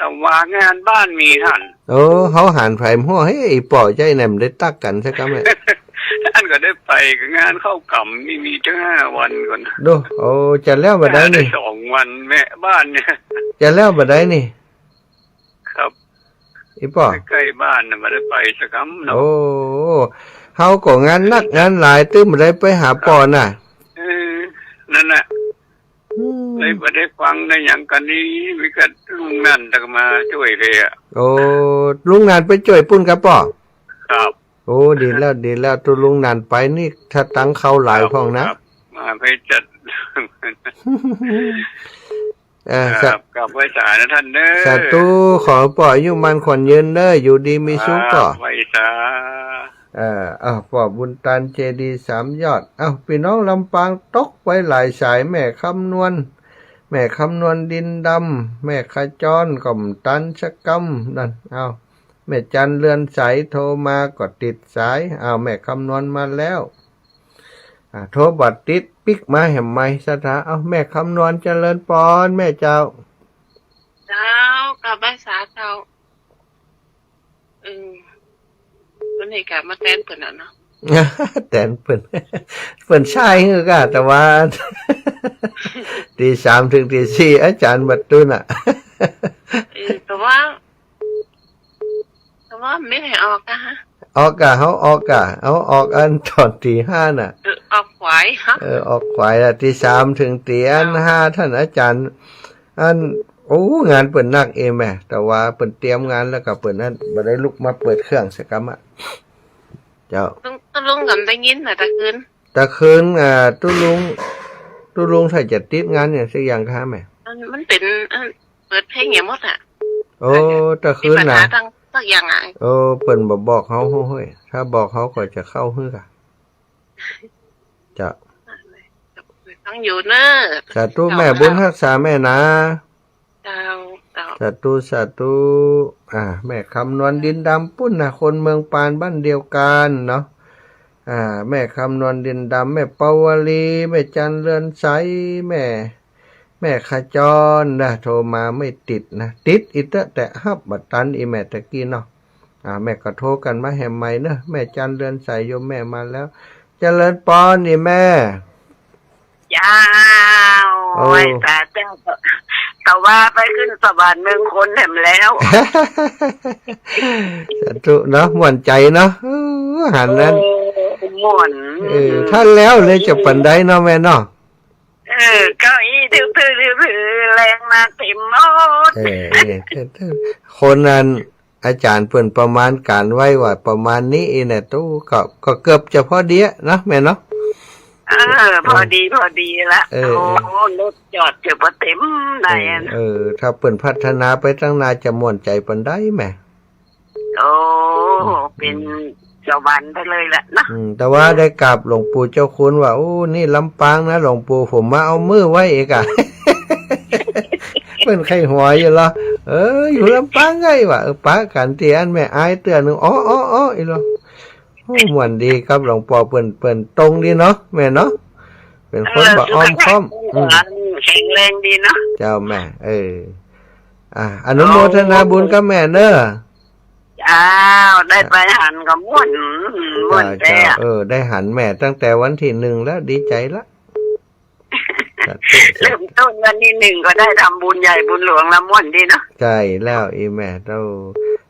ตำวางานบ้านมีท่าน โอ้เขาหันไผ่หัวให้ไอ้ป่อใจแหนมได้ตักกันใช่ไหม ท่านก็ได้ไปกับงานเข้ากำนี่มีตั้ง5 วันก่อน ดูโอ้จะแล้วบ่ได้นี่ 2 วันแม่บ้านเนี่ย จะแล้วบ่ได้นี่ ครับ อีป่อ ใกล้บ้านน่ะมาได้ไปสักคำเนาะ โอ้เฮาก็งานนักงานหลายตื้มบ่ได้ไปหาป่อน่ะ นั่นน่ะเลยบ่ได้ฟังได้หยังกันนี้มีก็ลุงนั่นตะมาช่วยเลยอ่ะ โอ้ลุงนานไปจ่วยปุ้นกับป่อ ครับ โอ้ดีแล้วตัวลุงนานไปนี่ถ้าตังเข้าหลายพ่องนะ มาไปจัด ครับ กับไว้สานะท่านเด้อ สาธุขอป่ออายุมันขวัญยืนเด้ออยู่ดีมีสุขป่อ ไว้สา ป่อบุญตันเจดีย์3 ยอดพี่น้องลำปางตกไว้หลายสายแม่คำนวณดินดำแม่ขจรก่อมตันชะกำนั่นแ แม่จันเรือนใสโทรมาก็ติดสายเอาแม่คำนวณมาแล้วโทรบัดติดปิกมาแห่มไม่สถาเอาแม่คำนวณเจริญปอนแม่เจ้า เจ้ากับภาษาเจ้าวันนี้กลับมาแตนเปิ่นเนาะ แต่เปิ่นใช่คือกะแต่ว่า ตี 3 ถึงตี 4อาจารย์บัดตุนอ่ะ แต่ว่าไม่ให้ออกนะฮะ ออกกะเขาออกกะเอาออกอันตอนตี 5น่ะ ออกขวายฮะ ออกขวายละตี 3 ถึงตีอัน 5ท่านอาจารย์อันโอ้งานเปิ่นนักเองแม่แต่ว่าเปิ่นเตรียมงานแล้วก็เปิ่นนั้นบ่ได้ลุกมาเปิดเครื่องสักกะมะเจ้า ต้องลุงกันได้ยินน่ะตะคืน ตะคืนตุลุงถ้าจะติดงานเนี่ยสักอย่างค่ะแม่ มันเป็นเปิดเพลงอย่างหมดอ่ะ โอ้ตะ มี คืน ปัญ น่ะ หาทั้งสักอย่างอ่ะ โอ้เปิ่นบ่บอกเฮาเฮ้ยถ้าบอกเฮาก็จะเข้าฮื้อกะจะ ทั้งอยู่เนอะ สาธุแม่บุญรักษาแม่นะ เจ้า สาธุแม่คำนวณดินดำปุ้นนะคนเมืองปานบ้านเดียวกันเนาะแม่คำนวณดินดำแม่ปาวลีแม่จันเรือนใสแม่ขจรนะโทรมาไม่ติดนะติดอีแต่ฮับบัดตันอีแม่ตะกี้เนาะแม่ก็โทรกันมาแหมใหม่เนอะแม่จันเรือนใสโยมแม่มาแล้วเจริญปอนนี่แม่ เจ้าโอ้ยตาเจ้าก็ว่าไปขึ้นสวรรค์เมืองคนแหมแล้ว สาธุเนาะม่วนใจเนาะหันนั้น ม่วน ท่านแล้วเลยจะปันได้เนาะแม่เนาะ เก้าอี้ถือแรงมาเต็มหมด คนนั้นอาจารย์เพิ่นประมาณการไว้ว่าประมาณนี้น่ะตู้ก็เกือบจะพอดีนะแม่เนาะ พอดีละโอ้รถจอดเกือบเต็มได้ถ้าเพิ่นพัฒนาไปตั้งนาจะม่วนใจปานใดแม่ โอ้เป็นเจ้าบ้านไปเลยแหละนะแต่ว่าได้กราบหลวงปู่เจ้าคุณว่าโอ้นี่ลำปางนะหลวงปู่ผมมาเอามือไว้อีกอ่ะ เป็นไข้หัวอยู่เหรออยู่ลำปางไงวะปะกันเตียนแม่อายเตือนนึงอ๋ออีหรอโอ้ม่วนดีครับหลวงปู่เปิ้นตรงดีเนาะแม่เนาะเป็นคนบ่อ้อมค้อมแข็งแรงดีเนาะเจ้าแม่อนุโมทนาบุญกับแม่เด้อได้ไปหันกับม่วนใจได้หันแม่ตั้งแต่วันที่1แล้วดีใจละเริ่มต้นวันที่1ก็ได้ทำบุญใหญ่บุญหลวงละม่วนดีเนาะใช่แล้วอีแม่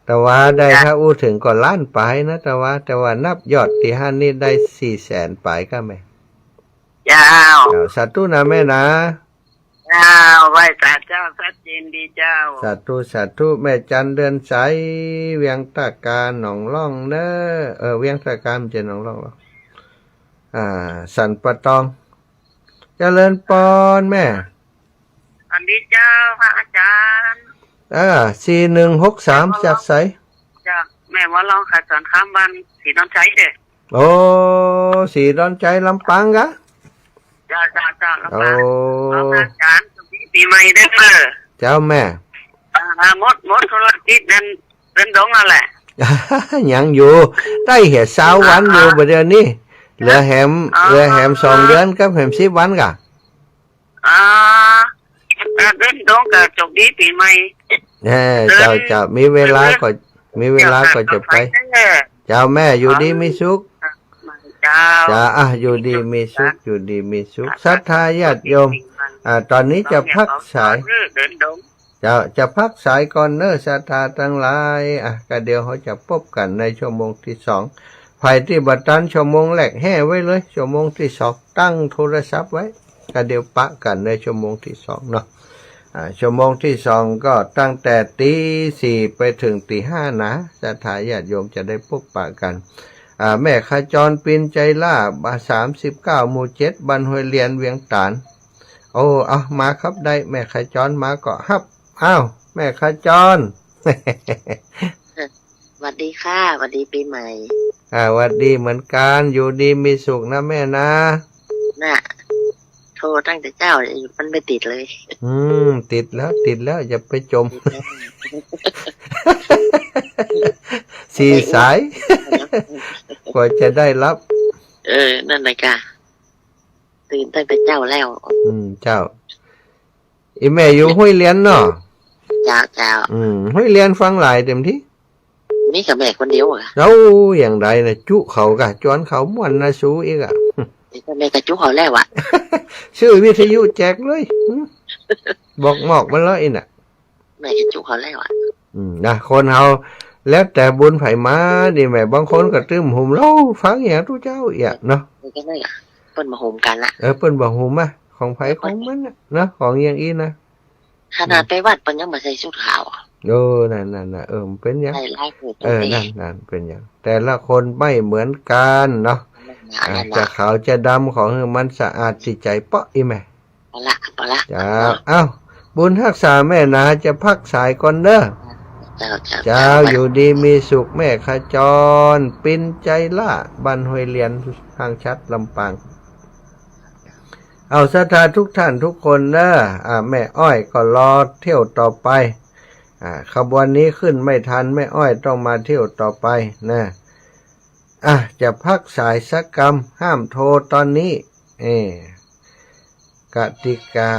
แต่ว่าได้ถ้าอู้ถึงก็ล้านปลายนะแต่ว่านับยอดที่ห้านี่ได้400,000ปลายก็แม่เจ้าสาธุนะแม่นะไหว้พระเจ้าชัดเจนดีเจ้าสาธุแม่จันเดือนใสเวียงตะการหนองล่องเด้อเวียงตะการจะหนองล่องหรอสันปะตองเจริญปอนแม่อันดีเจ้าพระอาจารย์4163จากไสจ้ะแม่ว่าลองขายสอนข้ามบ้านสีดอนใจเด้อโอ้สีดอนใจลำปางกะจ้าลำปางอาจารย์ปีใหม่เด้อเจ้าแม่มดธุรกิจนั้นเดินดงนั่นแหละ ยังอยู่ได้เหี่ย20วันอยู่ประเดี๋ยวนี้เหลือแหม2เดือนกับแหม10วันกะเดินดงก็จบดีปีใหม่เจ้ามีเวลาก็จะไปเจ้าแม่อยู่ดีมีสุขจ้าอยู่ดีมีสุขศรัทธาญาติโยมตอนนี้จะพักสายจะพักสายก่อนเนอศรัทธาทั้งหลายก็เดี๋ยวเขาจะพบกันในชั่วโมงที่2ภัยที่บัดตันชั่วโมงแรกแห่ไว้เลยชั่วโมงที่2ตั้งโทรศัพท์ไว้ก็เดี๋ยวปะกันในชั่วโมงที่2เนาะชั่วโมงที่2ก็ตั้งแต่ตี 4ไปถึงตี 5นะศรัทธาญาติโยมจะได้พบปะกันแม่ขจรปินใจล่า39หมู่7บ้านห้วยเลียนเวียงตาลมาครับได้แม่ขจรมาก็ฮับแม่ขจร สวัสดีค่ะสวัสดีปีใหม่สวัสดีเหมือนกันอยู่ดีมีสุขนะแม่นะโทรตั้งแต่เจ้ามันไม่ติดเลยติดแล้วอย่าไปจม สี่สาย กว่าจะได้รับ นั่นเลยค่ะตื่นตั้งแต่เจ้าแล้ว เจ้าอีแม่อยู่ห้วยเลียนเนาะ เจ้า ห้วยเลียนฟังหลายเต็มที่ นี่กับแม่คนเดียวอ่ะ เราอย่างไรนะจุเขากะจวนเขาม่วนนะสูอีกอ่ะ นี่กับแม่กระจุกเขาแล้วอ่ะ ชื่อวิทยุแจกเลยบอกหมอกมันเลยน่ะ แม่กระจุกเขาแล้วอ่ะ นะคนเฮาแล้วแต่บุญไผมาดิแม่บางคนก็ตื้มหุ่มเล่าฟังอย่างทุกเจ้าอย่างเนาะ นี่ก็ไม่อ่ะเปิ้นมาโฮมกันละ เปิ้นบอกหุ่มอ่ะของไผของมันน่ะนะของอย่างอีนะ ขนาดไปวัดเปิ้นยังมาใส่ชุดขาว นั่นเป็นอย่าง ใส่ลายผูก นั่นเป็นอย่างแต่ละคนไม่เหมือนกันเนาะจะขาวจะดำของมันสะอาดจิตใจเปาะอีแม่ เอาละ จ้าบุญรักษาแม่นาจะพักสายก่อนเด้อ เจ้า อยู่ดีมีสุขแม่ขจรปินใจล่าบ้านห้วยเลียนทางชัดลำปางเอาศรัทธาทุกท่านทุกคนนะแม่อ้อยก็รอเที่ยวต่อไปขบวนนี้ขึ้นไม่ทันแม่อ้อยต้องมาเที่ยวต่อไปนะจะพักสายสักกรรมห้ามโทรตอนนี้กติกา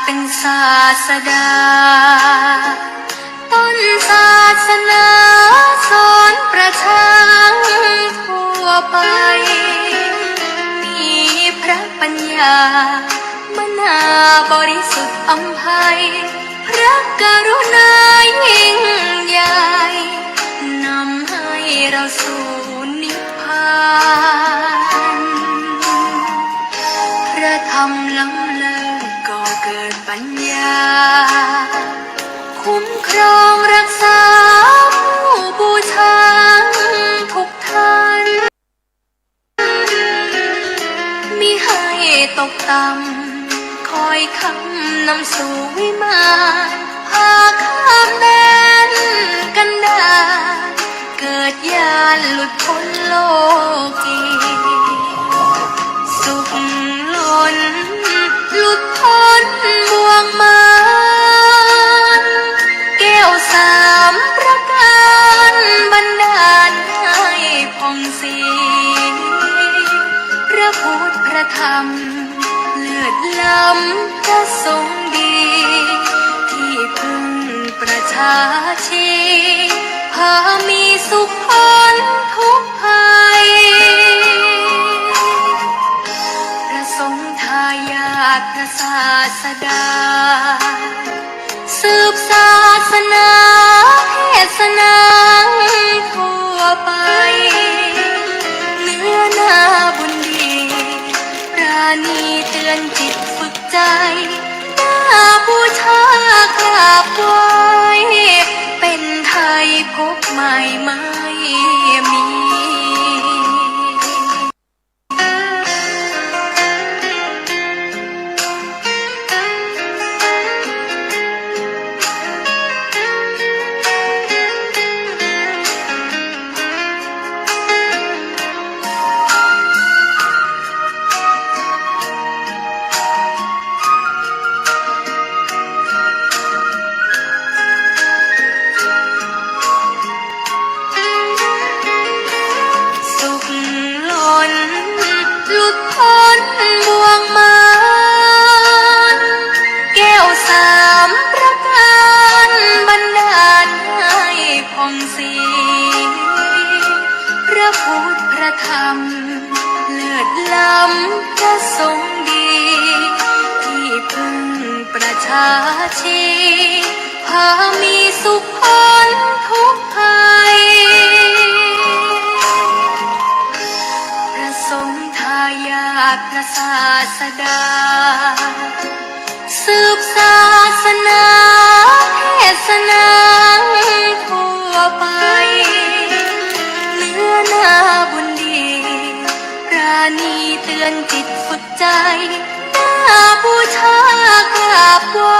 เป็นศาสดาต้นศาสนาสอนประชาทั่วไปมีพระปัญญามนาบริสุทธิ์อำไพพระกรุณายิ่งใหญ่นำให้เราสู่นิพพานพระธรรมล้ำเลิศก็เกิดปัญญาคุ้มครองรักษาผู้บูชาทุกท่านมิให้ตกต่ำคอยคำนำสู่วิมานพาข้ามแดนกันดารเกิดญาณหลุดพ้นโลกีสุขล้นหลุดพ้นบ่วงมารแก้วสามประการบันดาลให้ผ่องสีพระพุทธพระธรรมเลิศล้ำพระสงฆ์ดีที่พึ่งประชาชีพามีสุขพ้นทุกภัยพระสงฆ์ทายาทพระศาสดาสืบศาสนาเทศนาทั่วไปเนื้อนาบุญดีปราณีเตือนจิตฝึกใจน่าบูชากราบไหว้เป็นไทยพบใหม่ไม่มีธรรมเลิศล้ำพระสงฆ์ดีที่พึ่งประชาชีพามีสุขพ้นทุกภัย ศาสดาสืบศาสนาเทศนาทั่วไปเนื้อนาบุญดีราณีเตือนจิตฝึกใจน่าบูชากราบไหว้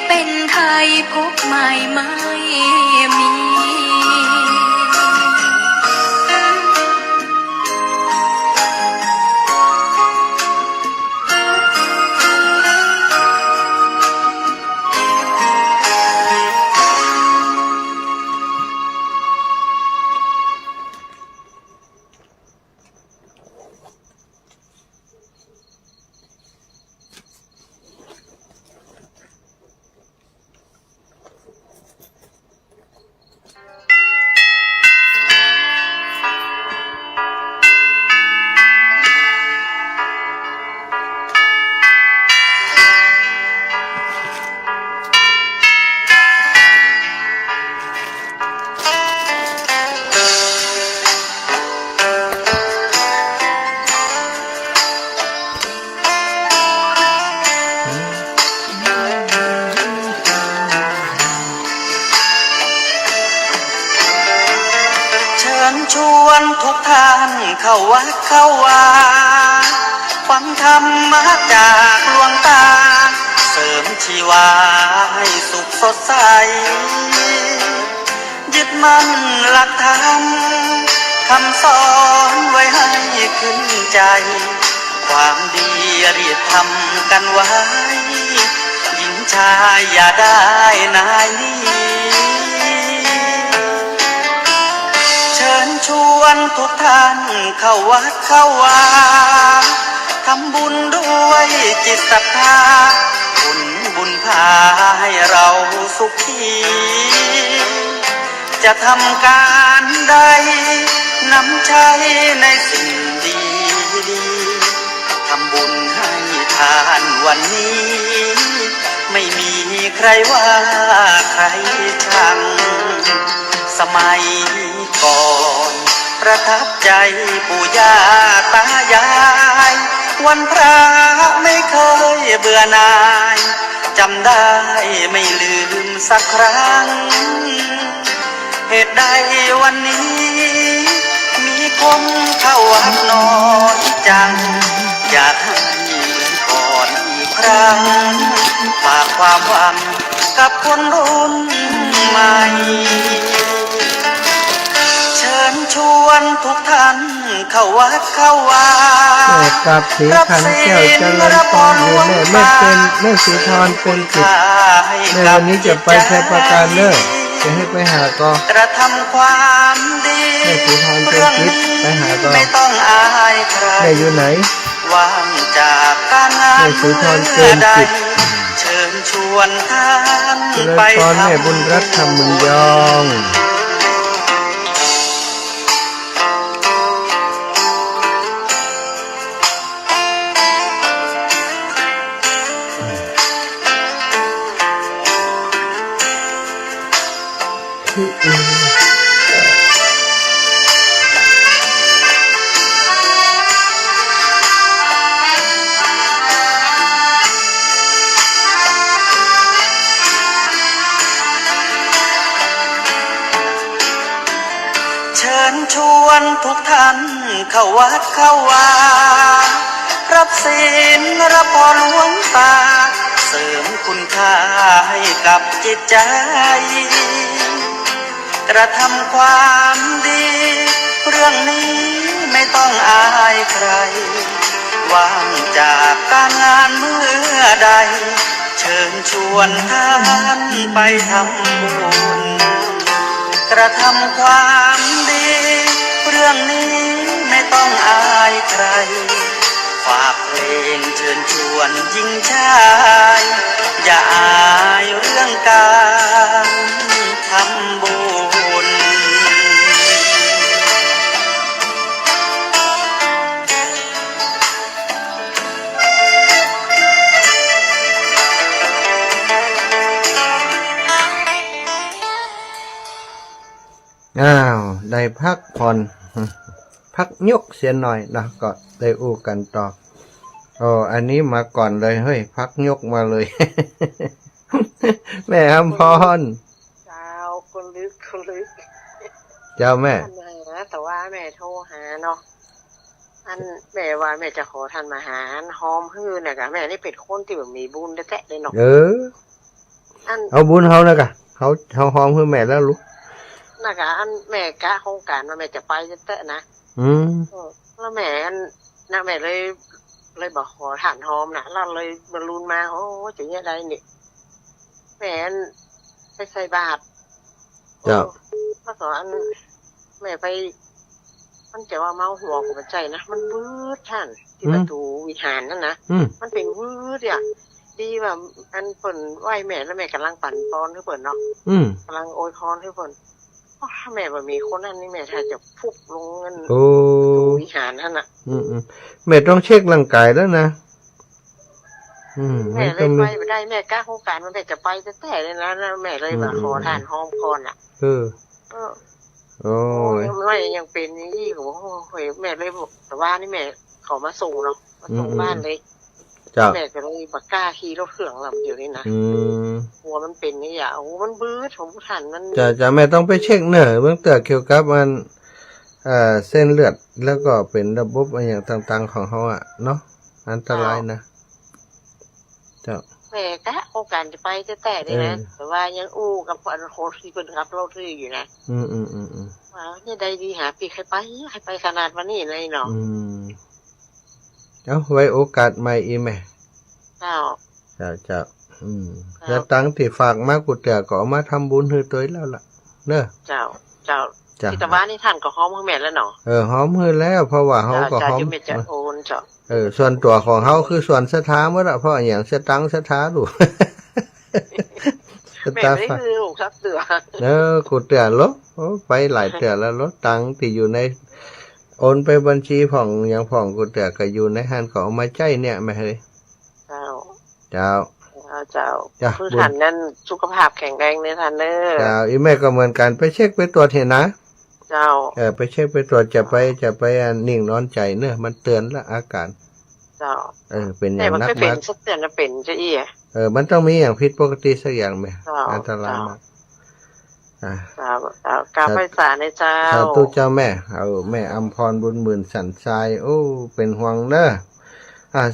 เป็นไทยพบใหม่ไม่มี ชวนทุกท่านเข้าวัดเข้าวาฟังธรรมะจากหลวงตาเสริมชีวาให้สุขสดใสยึดมั่นหลักธรรมคำสอนไว้ให้ขึ้นใจความดีรีบทำกันไว้หญิงชายอย่าได้นายนี้เชิญชวนทุกท่านเข้าวัดเข้าวาทำบุญด้วยจิตศรัทธาบุญพาให้เราสุขีจะทำการใดนำใจในสิ่งดีทำบุญให้ทานวันนี้ไม่มีใครว่าใครชังสมัยก่อนประทับใจปู่ย่าตายายวันพระไม่เคยเบื่อหน่ายจำได้ไม่ลืมสักครั้งเหตุใดวันนี้มีคนเข้าวัดน้อยจังอยากให้ก่อนอีกครั้งฝากความหวังกับคนรุ่นใหม่เชิญชวนทุกท่านเข้าวัดเข้าวา แม่กับสีขันแก้วเจริญพรหรือแม่สีพรเป็นจิตในวันนี้จะไปใช้ประการเลิกจะให้ไปหาก็ กระทำความดี แม่สีพรเป็นจิตไปหาก็ ไม่ต้องอายใคร แม่อยู่ไหน ว่างจากการงาน แม่สีพรเป็นจิต เชิญชวนท่าน เจริญ ไป พรแม่บุญรัตน์ธรรมบุญยองเชิญชวนทุกท่านเข้าวัดเข้าวารับศีลรับพรหลวงตาเสริมคุณค่าให้กับจิตใจกระทำความดีเรื่องนี้ไม่ต้องอายใครว่างจากการงานเมื่อใดเชิญชวนท่านไปทำบุญกระทำความดีเรื่องนี้ไม่ต้องอายใครฝากเพลงเชิญชวนหญิงชายอย่าอายเรื่องการทำบุญอ้าวได้พักผ่อน พักยกเสียหน่อยนะก็ได้อู้กันต่ออันนี้มาก่อนเลยเฮ้ยพักยกมาเลย แม่อำพร เจ้าคนลึก เจ้าแม่ ท่านมาหาแต่ว่าแม่โทรหาเนาะอันแม่ว่าแม่จะขอท่านมาหาอันหอมฮื้อเนี่ยกะแม่นี่เป็นคนที่แบบมีบุญแท้ๆเลยเนาะ อัน เอาบุญเขานะกะเขาหอมเพื่อแม่แล้วลูก น่ะกะอันแม่กะโครงการว่าแม่จะไปแท้ๆนะ แล้วแม่อันนะแม่เลยบอกขอฐานหอมนะเราเลยบรรลุนมาโอ้จะเนี่ยได้นี่แม่อันไปใส่บาตร เจ้า แล้วก็อันแม่ไปมันจะว่าเมาหัวกูมันใจนะมันวืดท่านที่ประตูวิหารนั่นนะมันเป็นวืดอ่ะดีว่าอันเปิ่นไหวแม่แล้วแม่กำลังปั่นปอนให้เปิ่นเนาะกำลังโอยพรให้เปิ่นถ้าแม่แบบมีคนนั้นนี่แม่ถ้าจะพุบลงเงินวิหารนั่นน่ะแม่ต้องเช็คร่างกายแล้วนะแม่เลยไปไม่ได้แม่กล้าโครงการมันแม่จะไปแต่เลยนะแม่เลยมาขอทานห้องก่อนอ่ะโอ้ยไม่ยังเป็นนี่โอ้ยแม่เลยบอกแต่ว่านี่แม่เขามาส่งเนาะมาส่งบ้านเลยแม่ก็เลยบักกล้าขี่รถเครื่องลำเดียวนี่นะหัวมันเป็นนี่อย่าโอ้มันบื้อของผู้ทันมันจะแม่ต้องไปเช็คเนอะเบื้องต้นเกี่ยวกับมันเส้นเลือดแล้วก็เป็นระบบอะไรอย่างต่างๆของเขาอ่ะเนาะอันตรายนะเจ้าแม่กะโครงการจะไปแต่เลยนะแต่ว่ายังอู้กับคนโคที่เป็นรับเราที่อยู่นะว่าเนี่ยได้ดีหาปีใครไปขนาดวันนี้เลยเนาะเอาไว้โอกาสใหม่อีแม่เจ้าจะตั้งที่ฝากมากกูแต่ก็เอามาทำบุญให้ตัวแล้วล่ะเนอะเจ้าที่ตะวันนี่ท่านก็หอมมือแม่แล้วเนาะหอมมือแล้วเพราะว่าเขาก็หอมส่วนตัวของเขาคือส่วนสถาเมื่อละเพราะอย่างสตังสถาดูแม่ไม่คือลูกซักเตือกูเตือนลบไปหลายเตือนแล้วลดตังที่อยู่ในโอนไปบัญชีผ่องอย่างผ่องกูเตือนก็อยู่ในหันก็เอามาใจเนี่ยแม่เฮ้ยเจ้าคือท่านนั้นสุขภาพแข็งแรงในท่านเด้อเจ้าอีแม่ก็เหมือนกันไปเช็คไปตรวจเห็นนะเจ้าไปเช็คไปตรวจจะไปนิ่งนอนใจเนอะมันเตือนละอาการเจ้าเป็นอย่างนักมากเตือนจะเป็นจะอี้มันต้องมีอย่างผิดปกติสักอย่างไหมอันตรายมากกาไฟสาในเจ้าสาธุเจ้าแม่แม่อำพรบุญหมื่นสันทรายโอ้เป็นห่วงเนอะ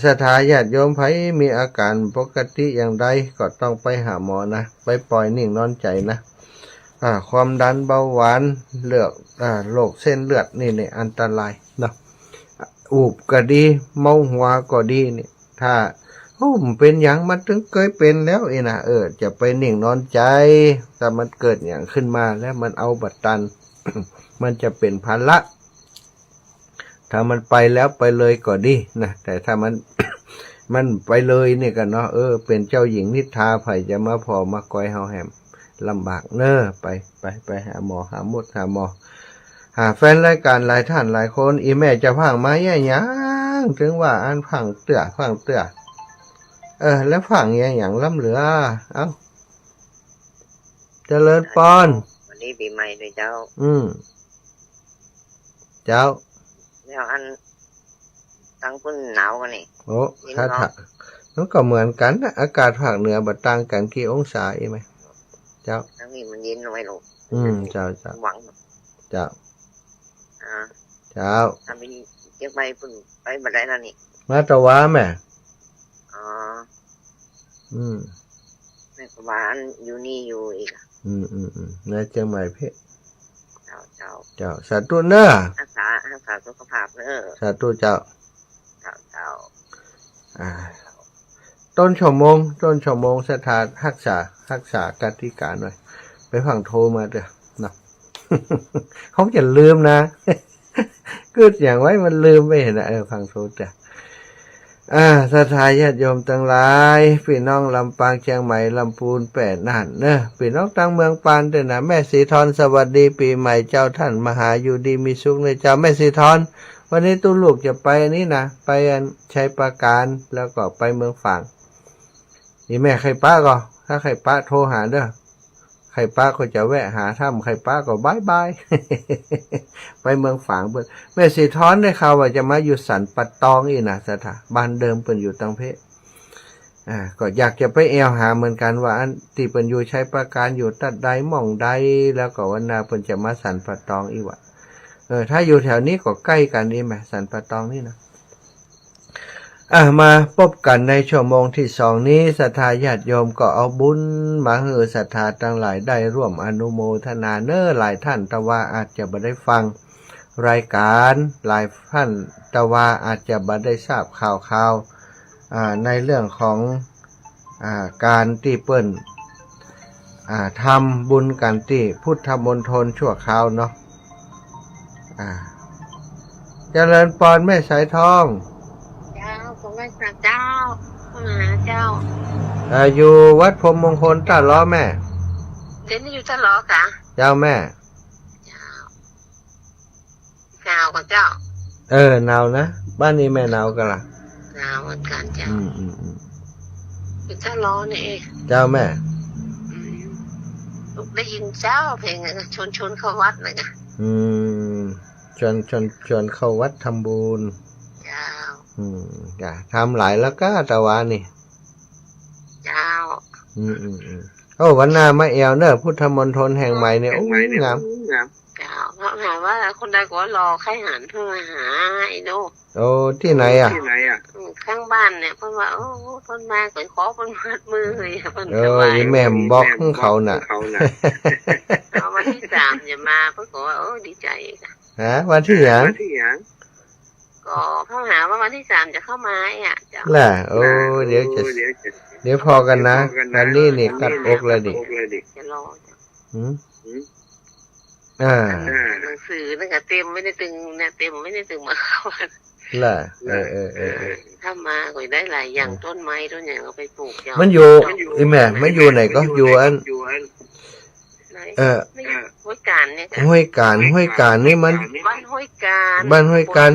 ศรัทธาญาติโยมไผมีอาการปกติอย่างใดก็ต้องไปหาหมอนะไปปล่อยนิ่งนอนใจนะความดันเบาหวานเลือดโรคเส้นเลือดนี่อันตรายเนาะอูบก็ดีเมาหัวก็ดีนี่ถ้ามันเป็นอย่างมันถึงเคยเป็นแล้วนะจะไปนิ่งนอนใจแต่มันเกิดอย่างขึ้นมาแล้วมันเอาบัตรตัน มันจะเป็นภาระถ้ามันไปแล้วไปเลยก็ดีนะแต่ถ้ามัน มันไปเลยเนี่ยกันเนาะเป็นเจ้าหญิงนิทราไผจะมาพอมาก้อยเฮาแหมลำบากเนอะไปหาหมอหาหมอหาแฟนรายการหลายท่านหลายคนอีแม่จะพังมาแย่ยังถึงว่าอันพังเตื้อแล้วพังแย่อย่างล้ำเหลือเจริญปอนวันนี้ปีใหม่เลยเจ้าเจ้าแล้วอันตั้งพุ่นหนาวกันนี่โอ้ถ้ามันก็เหมือนกันนะอากาศภาคเหนือบัดต่างกันกี่องศาอีไหมเจ้าทั้งนี้มันเย็นลงไปลูกเจ้าหวังเจ้าทำไปเก็บไปพุ่นไปบัดได้นั่นนี่มาตะวาแม่แม่ก็บ้านอยู่นี่อยู่อีกน่าจะใหม่เพ่เจ้าสาธุเนอะรักษาสุขภาพเนอะสาธุเจ้าต้นชั่วโมงสถานรักษากติกาหน่อยไปฟังโทรมาเถอะเนาะ เขาจะลืมนะ ก็อย่างไว้มันลืมไปเห็นนะฟังโทรจ้ะศรัทธาญาติโยมทั้งหลายพี่น้องลำปางเชียงใหม่ลำพูนแปดน่านเนอะพี่น้องตั้งเมืองปานด้วยนะแม่สีทรสวัสดีปีใหม่เจ้าท่านมหาอยู่ดีมีสุขในเจ้าแม่สีทรวันนี้ตู้ลูกจะไปนี่นะไปชัยปราการแล้วก็ไปเมืองฝางนี่แม่ใครป้าก็ถ้าใครป้าโทรหาเด้อ ใครป้าก็จะแวะหาถ้ำใครป้าก็บายบาย ไปเมืองฝางเปิ้นแม่สีท้อนได้ข่าวว่าจะมาอยู่สันปัดตองอีนะสถาบ้านเดิมเปิ้นอยู่ตังเพชรก็อยากจะไปแอวหาเหมือนกันว่าอันที่เปิ้นอยู่ใช้ประการอยู่ตัดใดหม่องใดแล้วก็วันนาเปิ้นจะมาสันปัดตองอีวะถ้าอยู่แถวนี้ก็ใกล้กันนี่ไหมสันปัดตองนี่นะมาพบกันในชั่วโมงที่2นี้ศรัทธาญาติโยมก็เอาบุญมาให้ศรัทธาทั้งหลายได้ร่วมอนุโมทนาเน้อหลายท่านแต่ว่าอาจจะบ่ได้ฟังรายการหลายท่านแต่ว่าอาจจะบ่ได้ทราบข่าวในเรื่องของการที่เปิ้นทำบุญกันที่พุทธมณฑลชั่วคราวเนาะเจริญพรแม่สายทองเจ้าของพระเจ้าพระมหาเจ้าอยู่วัดพรหมมงคลต้าล้อแม่เดี๋ยวนี้อยู่ต้าล้อกะเจ้าแม่หนาวกับเจ้าหนาวนะบ้านนี้แม่หนาวกันล่ะหนาวเหมือนกันเจ้าอยู่ต้าล้อนี่เองเจ้าแม่ลูกได้ยินเจ้าเพลงชวนเข้าวัดเลยนะชวนเข้าวัดทำบุญเจ้าทำหลายแล้วก็ตะวันนี่เจ้าวันหน้ามาแอวเนอะพุทธมณฑลแห่งใหม่เนี่ยโอ้งามเจ้าเพราะหาว่าคนใดก็รอใครหันเพื่อมาหาไอ้โน่ที่ไหนข้างบ้านเนี่ยเพิ่นว่าเพิ่นมาเพิ่นขอเพิ่นมัดมือเลยเพิ่นอีแม่มบอกเขาน่ะวันที่3จะมาเพิ่นก็ว่าดีใจวันที่หยังก็เขาหาว่าวันที่3จะเข้ามาเจ้าล่ะเดี๋ยวพอกันนะวันนี้นี่กัดอกเลยดิจะรอจ้ะหนังสือนั่นก็เต็มไม่ได้ตึงเนี่ยเต็มไม่ได้ตึงมาเข้าล่ะถ้ามาก็ได้หลายอย่างต้นไม้ต้นอย่างเอาไปปลูกเจ้ามันอยู่อีแม่ไม่อยู่ไหนก็อยู่อันห้วยการเนี่ยห้วยการนี่มันบ้านห้วยการ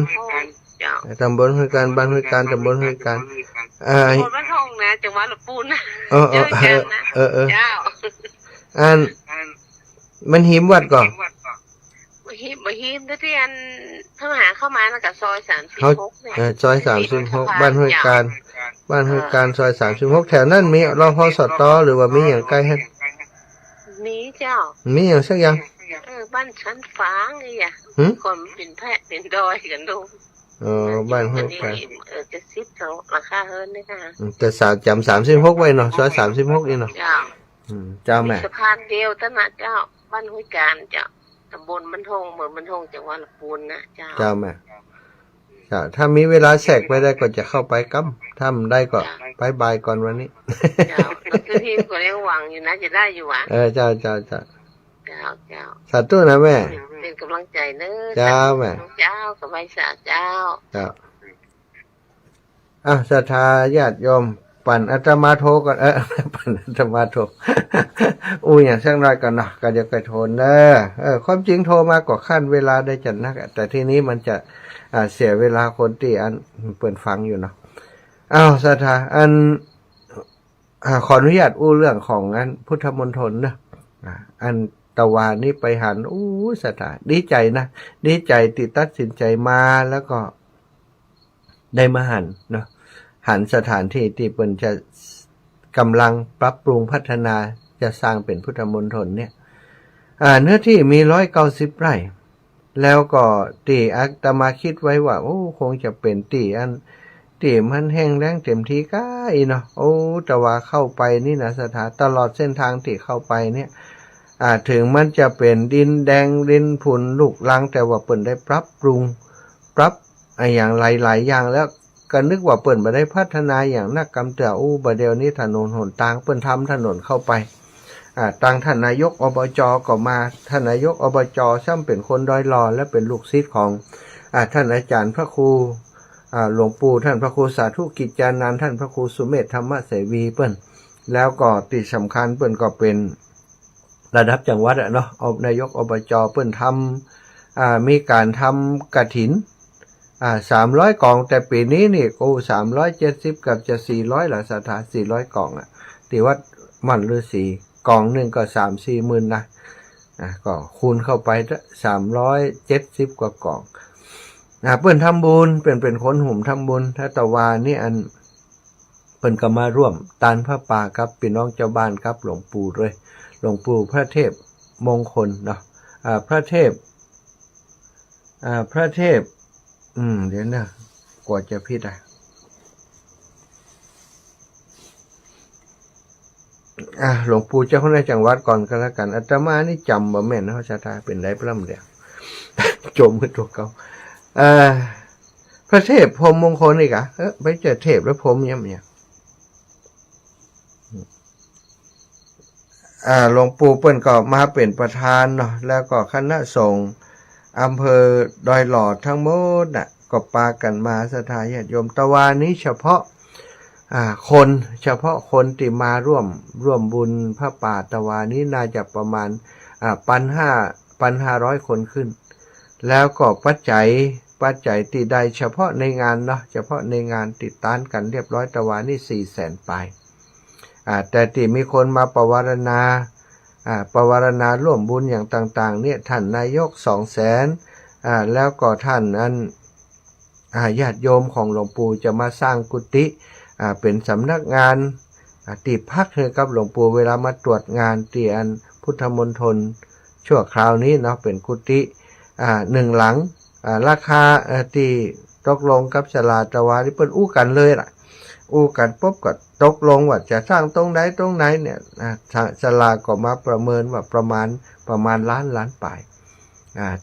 ตำบลห้วยการบ้านห้วยการตำบลห้วยการคนบ้านห้องนะจังหวัดลำพูนนะเจ้ามันหิมวัดก่อนหิมที่อันถ้าหาเข้ามาแล้วก็ซอย36เนี่ยซอย36บ้านห้วยการซอย36แถวนั้นมีรพสตหรือว่ามีอย่างใกล้ให้มีเจ้ามีอย่างสักอย่างบ้านชั้นฝางนี่คนเป็นแพะเป็นดอยกันดูบ้านห้วยการจะ10ราคาเฮิร์นนี่ค่ะแต่จำ36ไว้เนาะซอย36นี่เนาะเจ้าแม่สะพานเดียวตั้งนะเจ้าบ้านห้วยการเจ้าตำบลบ้านทงเมืองบ้านทงจังหวัดลำพูนนะเจ้าแม่ถ้ามีเวลาแทรกไปได้ก็จะเข้าไปกั้มถ้าได้ก็บายก่อนวันนี้เจ้าคือที่ก็ยังหวังอยู่นะจะได้อยู่หวังเจ้าสาธุนะแม่เป็นกำลังใจเนอะเจ้าแม่เจ้ากับใบสาเจ้าศรัทธาญาติโยมปั่นอาตมาโทรก่อนปั่นอาตมาโทรอย่างช่างน้อยก่อนเนาะก็จะไปโทรความจริงโทรมาก็ขั้นเวลาได้จัดนักแต่ที่นี้มันจะเสียเวลาคนที่อันเปิดฟังอยู่เนาะศรัทธาขออนุญาตเรื่องของอันพุทธมณฑลนะอันตะวันนี้ไปหันศรัทธาดีใจนะดีใจติดตัดสินใจมาแล้วก็ได้มาหันสถานที่ที่เปิ้นจะกำลังปรับปรุงพัฒนาจะสร้างเป็นพุทธมณฑลเนี่ยเนื้อที่มี190 ไร่แล้วก็ตีอาตมาคิดไว้ว่าคงจะเป็นตีมันแห้งแล้งเต็มทีก้ายเนาะแต่ว่าเข้าไปนี่นะสถานตลอดเส้นทางที่เข้าไปเนี่ยถึงมันจะเป็นดินแดงดินผุนลูกลังแต่ว่าเปิ้นได้ปรับปรุงอย่างหลายๆอย่างแล้วก็นึกว่าเปิ้นบ่ได้พัฒนาอย่างนักกำเตือบ่เดี๋ยวนี้ถนนหนทางเปิ้นทำถนนเข้าไปตั้งท่านนายกอบจก็มาท่านนายกอบจซึ่งเป็นคนดอยหล่อและเป็นลูกศิษย์ของท่านอาจารย์พระครูหลวงปู่ท่านพระครูสาธุกิจจานันท์ท่านพระครูสุเมธธรรมเสวีเปิ้นแล้วก็ที่สำคัญเปิ้นก็เป็นระดับจังหวัดเนาะนายกอบจเปิ้นทำมีการทำกฐิน300 กล่องแต่ปีนี้นี่370กับจะ400ละศรัทธา400 กล่องที่วัดมันฤาษี กล่องหนึ่งก็3-4 หมื่นนะก็คูณเข้าไป370 กว่ากล่องเปิ้นทำบุญเป็นคนหุ่มทำบุญถ้าตะวานี่อันเปิ้นก็มาร่วมตานพระป่าครับพี่น้องเจ้าบ้านครับหลวงปู่ด้วยหลวงปู่พระเทพมงคลเนาะพระเทพเดี๋ยวนะกว่าจะพิดหลวงปู่เจ้าคณะจังหวัดก่อนก็แล้วกันอาตมานี่จำบ่แม่นนะชาตาเป็นไรปล้ำเดียว จมขึ้นตัวเขาพระเทพพรหมมงคลนี่กะไปเจอเทพแล้วพรหมเนี่ยหลวงปู่เปิ้นก็มาเป็นประธานเนาะแล้วก็คณะสงฆ์อำเภอดอยหลอดทั้งหมดน่ะก็ปากันมาศรัทธาญาติโยมตะวันนี้เฉพาะคนที่มาร่วมบุญพระป่าตะวันนี้น่าจะประมาณ1,500 คนขึ้นแล้วก็ปัจจัยที่ได้เฉพาะในงานเนาะเฉพาะในงานติดตั้งกันเรียบร้อยตะวันนี่400,000 ปลายแต่ที่มีคนมาประวารณาร่วมบุญอย่างต่างๆเนี่ยท่านนายก200,000แล้วก็ท่านญาติโยมของหลวงปู่จะมาสร้างกุฏิเป็นสำนักงานติพักให้กับหลวงปู่เวลามาตรวจงานที่อันพุทธมณฑลชั่วคราวนี้เนาะเป็นกุฏิ1 หลังราคาที่ตกลงกับศาลาตะวาที่เปิ้นอู้กันเลยล่ะอู้กันปุ๊บก็ตกลงว่าจะสร้างตรงไหนเนี่ยศาลาก็มาประเมินว่าประมาณล้านปลาย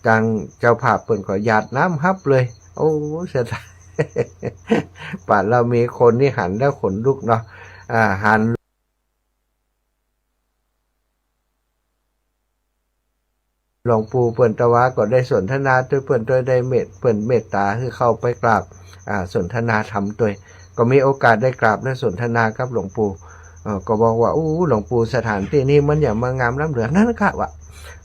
จังเจ้าภาพเปิ้นก็หยาดน้ำฮับเลยโอ้เสียดายป่านเรามีคนนี่หันแล้วขนลุกเนาะหันหลวงปู่เปิ้นตะวาก็ได้สนทนาด้วยเปิ้นด้วยได้เปิ้นเมตตาคือเข้าไปกราบสนทนาธรรมด้วยก็มีโอกาสได้กราบและสนทนากับหลวงปู่ก็บอกว่าหลวงปู่สถานที่นี้มันอย่างมางามล้ำเหลือนั่นค่ะวะ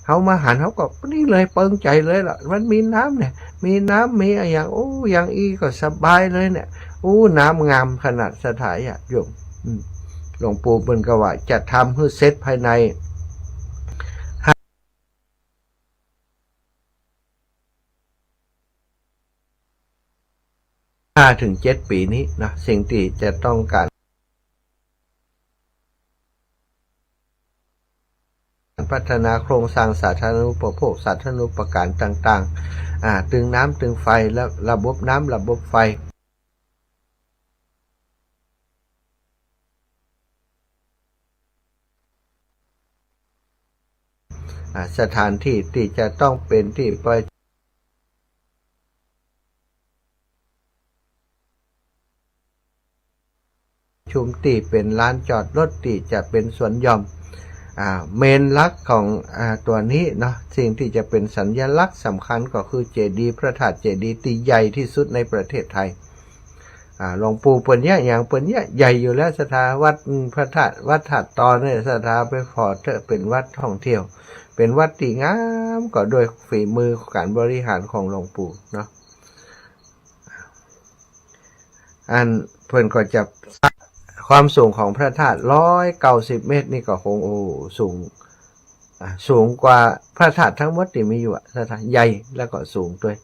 เขามาหันเขาก็นี่เลยเปิงใจเลยล่ะมันมีน้ำเนี่ยมีน้ำมีอย่างอย่างอีก็สบายเลยเนี่ยน้ำงามขนาดสถานโยมหลวงปู่เป็นก็ว่าจะทำให้เสร็จภายใน5-7 ปีนี้นะสิ่งที่จะต้องการพัฒนาโครงสร้างสาธารณูปโภคสาธารณูปการต่างๆตึงน้ำตึงไฟและระบบน้ำระบบไฟสถานที่ที่จะต้องเป็นที่ประชุมที่เป็นลานจอดรถที่จะเป็นสวนหย่อมเมนลักษณ์ของตัวนี้เนาะสิ่งที่จะเป็นสัญลักษณ์สำคัญก็คือเจดีย์พระธาตุเจดีย์ที่ใหญ่ที่สุดในประเทศไทยหลวงปู่เปิ้นเนี่ยอย่างเปิ้นเนี่ยใหญ่อยู่แล้วสถาวัดพระธาตุวัดธาตุตอนเนี่ยสถาไปพอเถอะเป็นวัดท่องเที่ยวเป็นวัดที่งามก็โดยฝีมือการบริหารของหลวงปู่เนาะเพิ่นก็จะความสูงของพระธาตุ190 เมตรนี่ก็คงสูงกว่าพระธาตุทั้งหมดที่มีอยู่สถานใหญ่แล้วก็สูงด้วย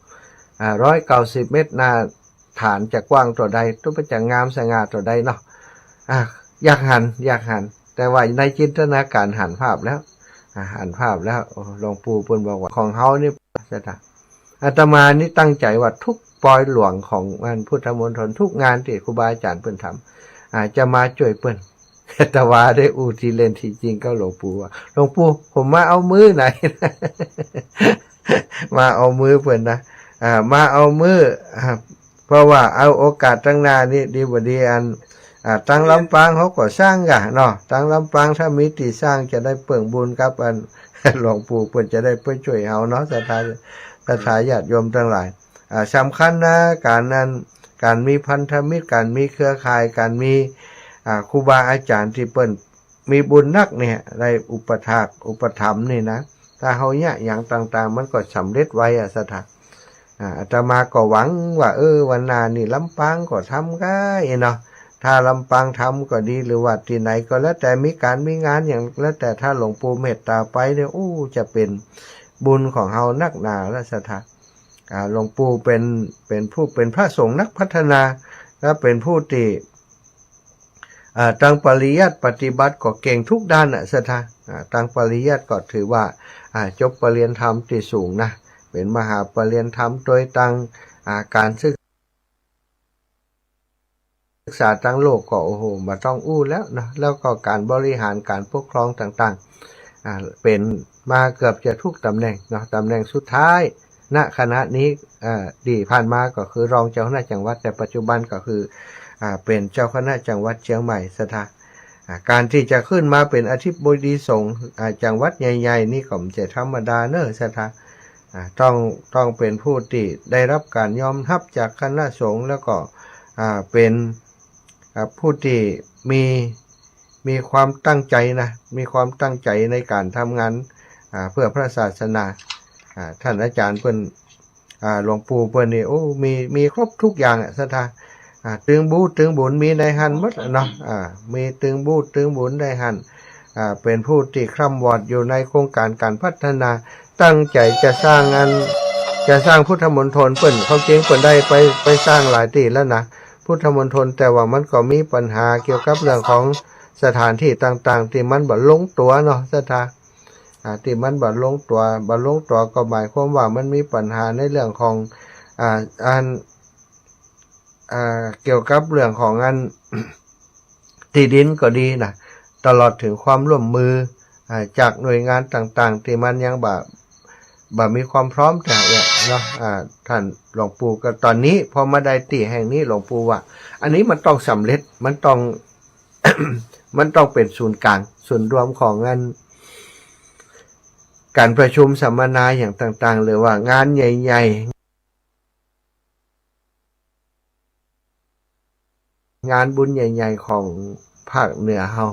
190 เมตรหน้าฐานจะกว้างตัวใดตัวจะงามสง่าตัวใดเนาะอยากหันแต่ว่าในจินตนาการหันภาพแล้วหลวงปู่เปิ้นบอกว่าของเฮานี่อาตมานี่ตั้งใจว่าทุกปอยหลวงของงานพุทธมณฑลทุกงานที่ครูบาอาจารย์เปิ้นทำจะมาช่วยเปิ้นแต่ว่าได้ที่เล่นที่จริงก็หลวงปู่ว่าหลวงปู่ผมมาเอามือไหน มาเอามือเปิ้นนะมาเอามือเพราะว่าเอาโอกาสตั้งหน้านี่ดีบ่ดีตั้งลำปางเขาก็สร้างกะเนาะตั้งลำปางถ้ามีที่สร้างจะได้เปิ่งบุญกับหลวงปู่เปิ้นจะได้ไปช่วยเฮาเนาะศรัทธาญาติโยมทั้งหลายสำคัญนะการมีพันธมิตรการมีเครือข่ายการมีครูบาอาจารย์ที่เปิ้นมีบุญนักเนี่ยได้อุปถัมภ์นี่นะถ้าเฮาเนี่ยอย่างต่างๆมันก็สำเร็จไว้สถานอาตมาก็หวังว่าวันหน้านี่ลำปางก็ทำได้เนาะ ถ้าลำปางทำก็ดีหรือว่าที่ไหนก็แล้วแต่มีการมีงานอย่างแล้วแต่ถ้าหลวงปู่เมตตาไปเนี่ยจะเป็นบุญของเฮานักหนาและศรัทธาหลวงปู่เป็นผู้เป็นพระสงฆ์นักพัฒนาและเป็นผู้ที่ตั้งปริยัติปฏิบัติก็เก่งทุกด้านศรัทธาตั้งปริยัติก็ถือว่าจบปริญญาธรรมที่สูงนะเป็นมหาปริญญาธรรมโดยตั้งการศึกษาตั้งโลกก็มาต้องแล้วนะแล้วก็การบริหารการปกครองต่างๆเป็นมาเกือบจะทุกตำแหน่งเนาะตำแหน่งสุดท้ายณคณะนี้ดีผ่านมาก็คือรองเจ้าคณะจังหวัดแต่ปัจจุบันก็คือเป็นเจ้าคณะจังหวัดเชียงใหม่สถาการที่จะขึ้นมาเป็นอธิบดีสงฆ์จังหวัดใหญ่ๆนี่ก็ไม่ใช่ธรรมดาเนอะสถาต้องเป็นผู้ที่ได้รับการยอมรับจากคณะสงฆ์แล้วก็เป็นผู้ที่มีความตั้งใจนะมีความตั้งใจในการทำงานเพื่อพระศาสนาท่านอาจารย์เพิ่นหลวงปู่เพิ่นนี่มีครบทุกอย่างศรัทธาตึงบูตึงบุญมีในหันหมดเนาะมีตึงบูตึงบุญในหันเป็นผู้ที่คร่ำวอดอยู่ในโครงการการพัฒนาตั้งใจจะสร้างพุทธมณฑลเพิ่นเขาเก่งเพิ่นได้ไปสร้างหลายที่แล้วนะพุทธมณฑลแต่ว่ามันก็มีปัญหาเกี่ยวกับเรื่องของสถานที่ต่างๆที่มันบ่ลงตัวเนาะศรัทธาที่มันบ่ลงตัวก็หมายความว่ามันมีปัญหาในเรื่องของเกี่ยวกับเรื่องของที่ดินก็ดีนะตลอดถึงความร่วมมือจากหน่วยงานต่างๆที่มันยังบ่มีความพร้อมแต่เนาะท่านหลวงปู่ก็ตอนนี้พอมาได้ที่แห่งนี้หลวงปู่ว่าอันนี้มันต้องสำเร็จมันต้อง มันต้องเป็นศูนย์กลางศูนย์รวมของการประชุมสัมมนาอย่างต่างๆหรือว่างานใหญ่ๆงานบุญใหญ่ๆของภาคเหนือเฮา